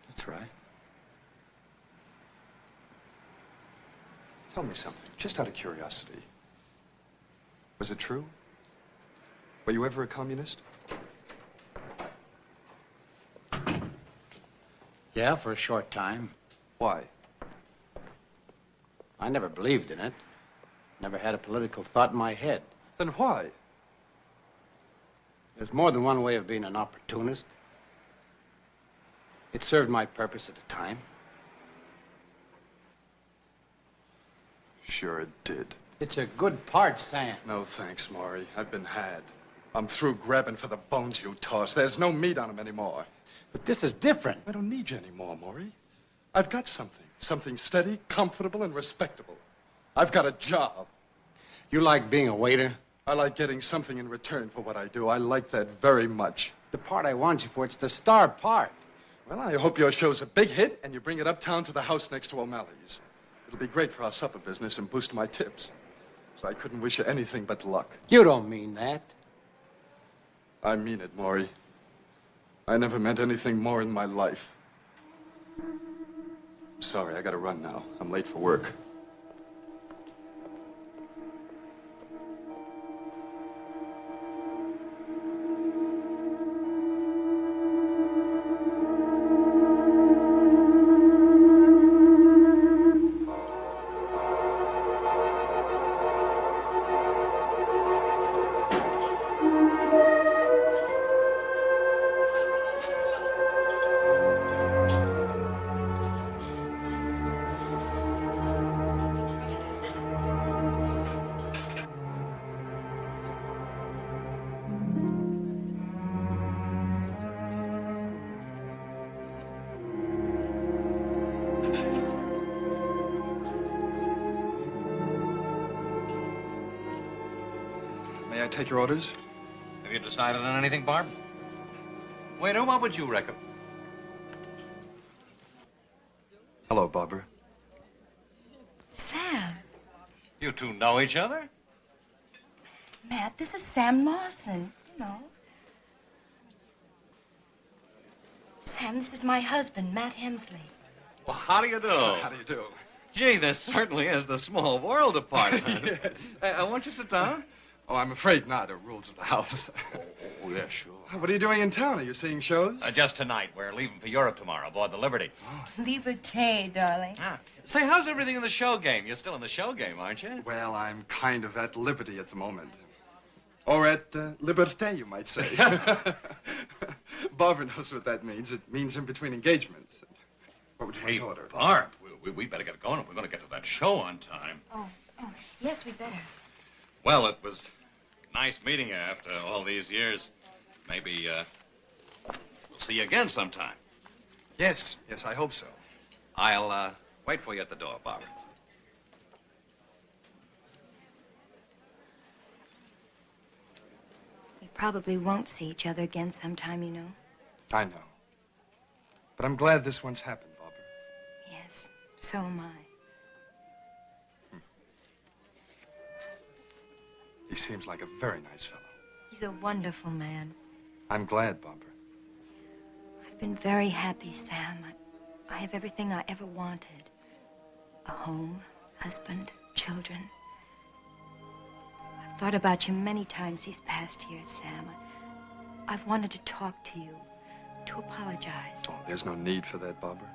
That's right. Tell me something, just out of curiosity. Was it true? Were you ever a communist? Yeah, for a short time. Why? I never believed in it. Never had a political thought in my head. Then why? There's more than one way of being an opportunist. It served my purpose at the time. Sure it did. It's a good part, Sam. No thanks, Maury. I've been had. I'm through grabbing for the bones you toss. There's no meat on them anymore. But this is different. I don't need you anymore, Maury. I've got something. Something steady, comfortable, and respectable. I've got a job. You like being a waiter? I like getting something in return for what I do. I like that very much. The part I want you for, it's the star part. Well, I hope your show's a big hit and you bring it uptown to the house next to O'Malley's. It'll be great for our supper business and boost my tips. So I couldn't wish you anything but luck. You don't mean that. I mean it, Maury. I never meant anything more in my life. Sorry, I gotta run now. I'm late for work. May I take your orders? Have you decided on anything, Barb? Waiter, what would you recommend? Hello, Barbara. Sam. You two know each other? Matt, this is Sam Lawson, you know. Sam, this is my husband, Matt Hemsley. Well, how do you do? How do you do? Gee, this certainly is the small world department. Yes. Won't you sit down? Oh, I'm afraid not. The rules of the house. Oh, yeah, sure. What are you doing in town? Are you seeing shows? Just tonight. We're leaving for Europe tomorrow aboard the Liberty. Liberté, darling. Say, how's everything in the show game? You're still in the show game, aren't you? Well, I'm kind of at liberty at the moment. Or at liberté, you might say. Barbara knows what that means. It means in between engagements. What would you like to order? Barb, we better get going if we're going to get to that show on time. Oh, yes, we better. Well, it was nice meeting you after all these years. Maybe we'll see you again sometime. Yes, I hope so. I'll wait for you at the door, Barbara. We probably won't see each other again sometime, you know. I know. But I'm glad this one's happened, Barbara. Yes, so am I. He seems like a very nice fellow. He's a wonderful man. I'm glad, Barbara. I've been very happy, Sam. I have everything I ever wanted. A home, husband, children. I've thought about you many times these past years, Sam. I've wanted to talk to you, to apologize. Oh, there's no need for that, Barbara.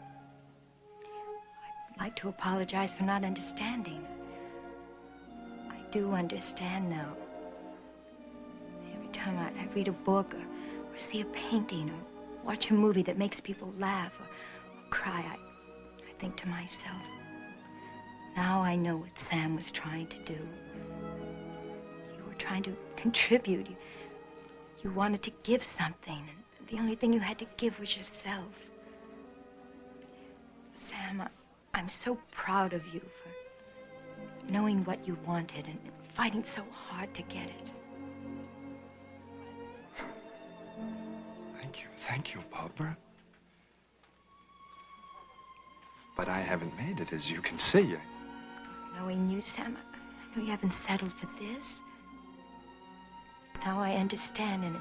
I'd like to apologize for not understanding. I do understand now. Every time I read a book or see a painting or watch a movie that makes people laugh or cry, I think to myself, now I know what Sam was trying to do. You were trying to contribute. You wanted to give something, and the only thing you had to give was yourself. Sam, I'm so proud of you for knowing what you wanted and fighting so hard to get it. Thank you, Barbara. But I haven't made it, as you can see. Knowing you, Sam, I know you haven't settled for this. Now I understand, and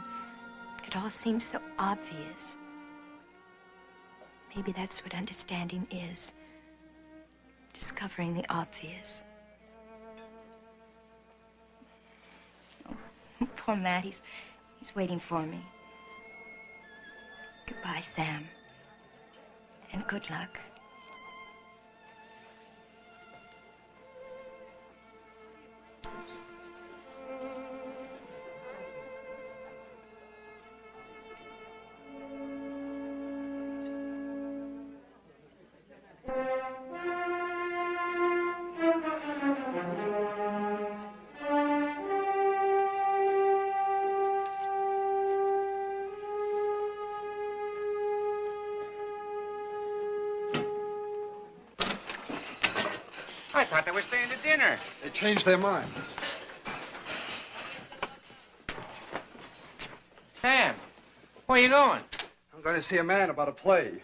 it all seems so obvious. Maybe that's what understanding is. Discovering the obvious. Oh, poor Matt, he's waiting for me. Goodbye, Sam. And good luck. I thought they were staying to dinner. They changed their minds. Sam, where are you going? I'm going to see a man about a play.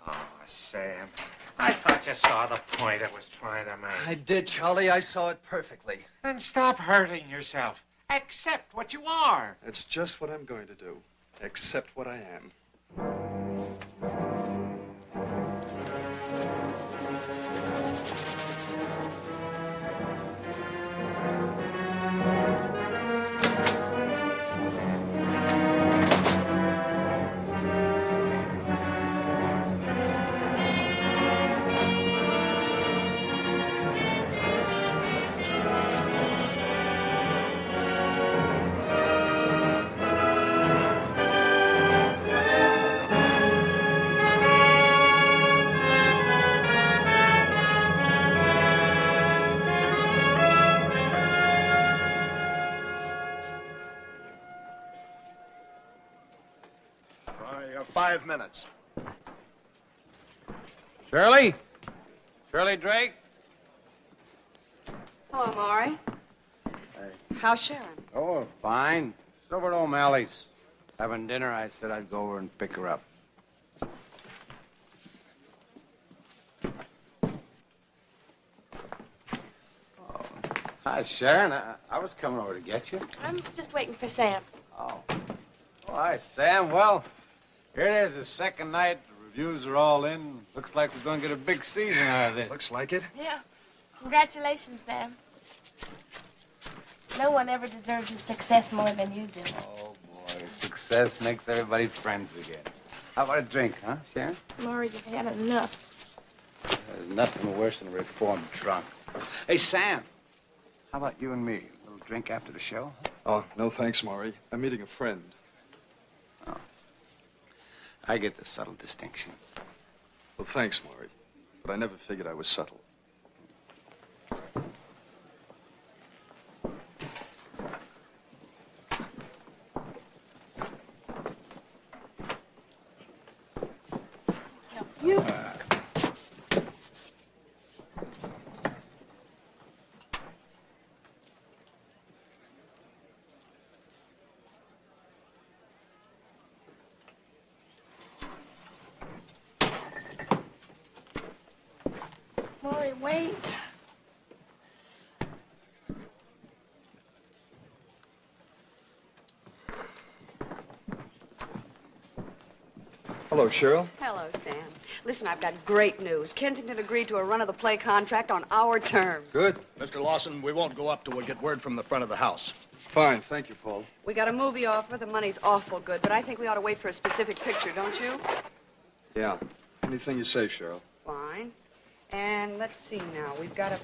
Oh, Sam, I thought you saw the point it was trying to make. I did, Charlie. I saw it perfectly. Then stop hurting yourself. Accept what you are. That's just what I'm going to do. Accept what I am. You have 5 minutes. Shirley? Shirley Drake? Hello, Maury. Hey. How's Sharon? Oh, fine. She's over at O'Malley's. Having dinner, I said I'd go over and pick her up. Oh, hi, Sharon. I was coming over to get you. I'm just waiting for Sam. Oh, hi, Sam. Well, here it is, the second night. The reviews are all in. Looks like we're going to get a big season out of this. Looks like it. Yeah. Congratulations, Sam. No one ever deserves his success more than you do. Oh, boy. Success makes everybody friends again. How about a drink, huh, Sharon? Maury, you've had enough. There's nothing worse than a reformed drunk. Hey, Sam. How about you and me? A little drink after the show? Oh, no thanks, Maury. I'm meeting a friend. Oh. I get the subtle distinction. Well, thanks, Maury. But I never figured I was subtle. You? Maury, wait. Hello, Cheryl. Hello, Sam. Listen, I've got great news. Kensington agreed to a run-of-the-play contract on our terms. Good. Mr. Lawson, we won't go up till we get word from the front of the house. Fine. Thank you, Paul. We got a movie offer. The money's awful good, but I think we ought to wait for a specific picture, don't you? Yeah. Anything you say, Cheryl. Fine. And let's see now. We've got a...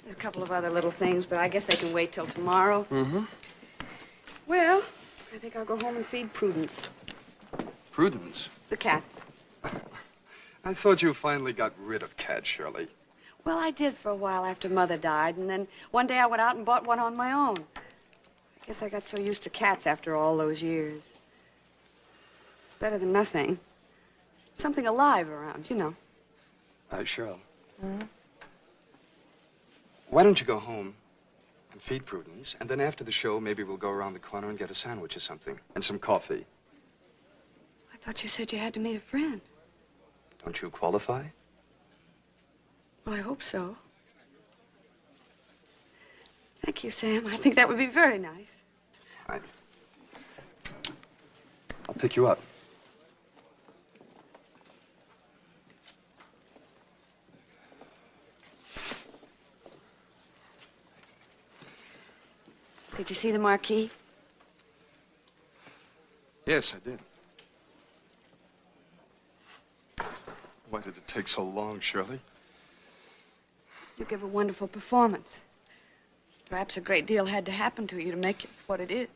There's a couple of other little things, but I guess they can wait till tomorrow. Mm-hmm. Well, I think I'll go home and feed Prudence, Prudence? the cat. I thought you finally got rid of Cat, Shirley. Well, I did for a while after Mother died, and then one day I went out and bought one on my own. I guess I got so used to cats after all those years. It's better than nothing. Something alive around, you know. Cheryl, Mm-hmm. why don't you go home and feed Prudence, and then after the show, maybe we'll go around the corner and get a sandwich or something, and some coffee. I thought you said you had to meet a friend. Don't you qualify? Well, I hope so. Thank you, Sam. I think that would be very nice. I'll pick you up. Did you see the marquee? Yes, I did. Why did it take so long, Shirley? You give a wonderful performance. Perhaps a great deal had to happen to you to make it what it is.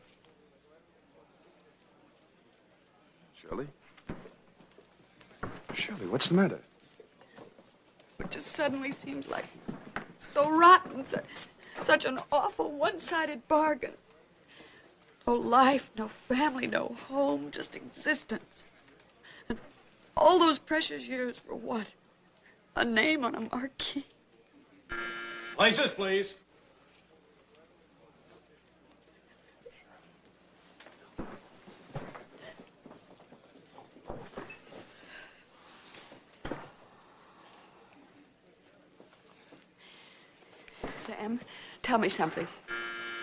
Shirley? Shirley, what's the matter? It just suddenly seems like so rotten, such an awful one-sided bargain. No life, no family, no home, just existence. And all those precious years for what? A name on a marquee. Places, please. Sam, tell me something.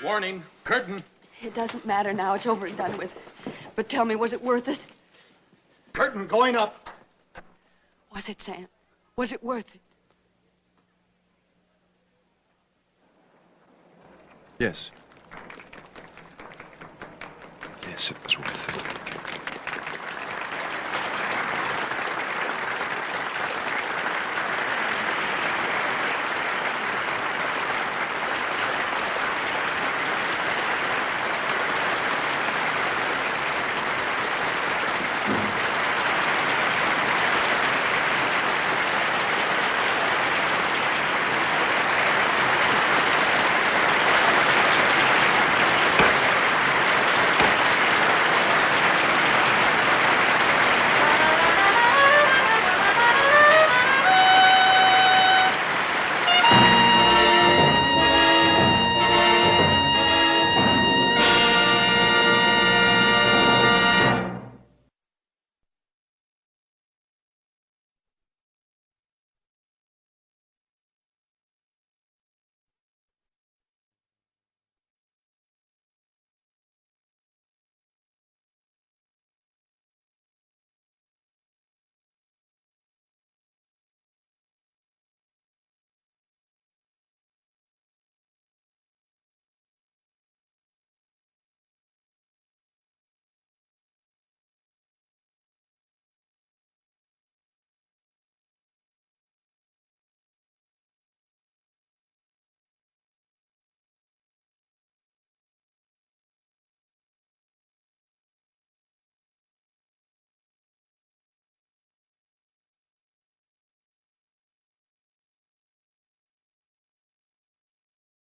Warning, curtain. It doesn't matter now. It's over and done with. But tell me, was it worth it? Curtain going up. Was it, Sam? Was it worth it? Yes. Yes, it was worth it.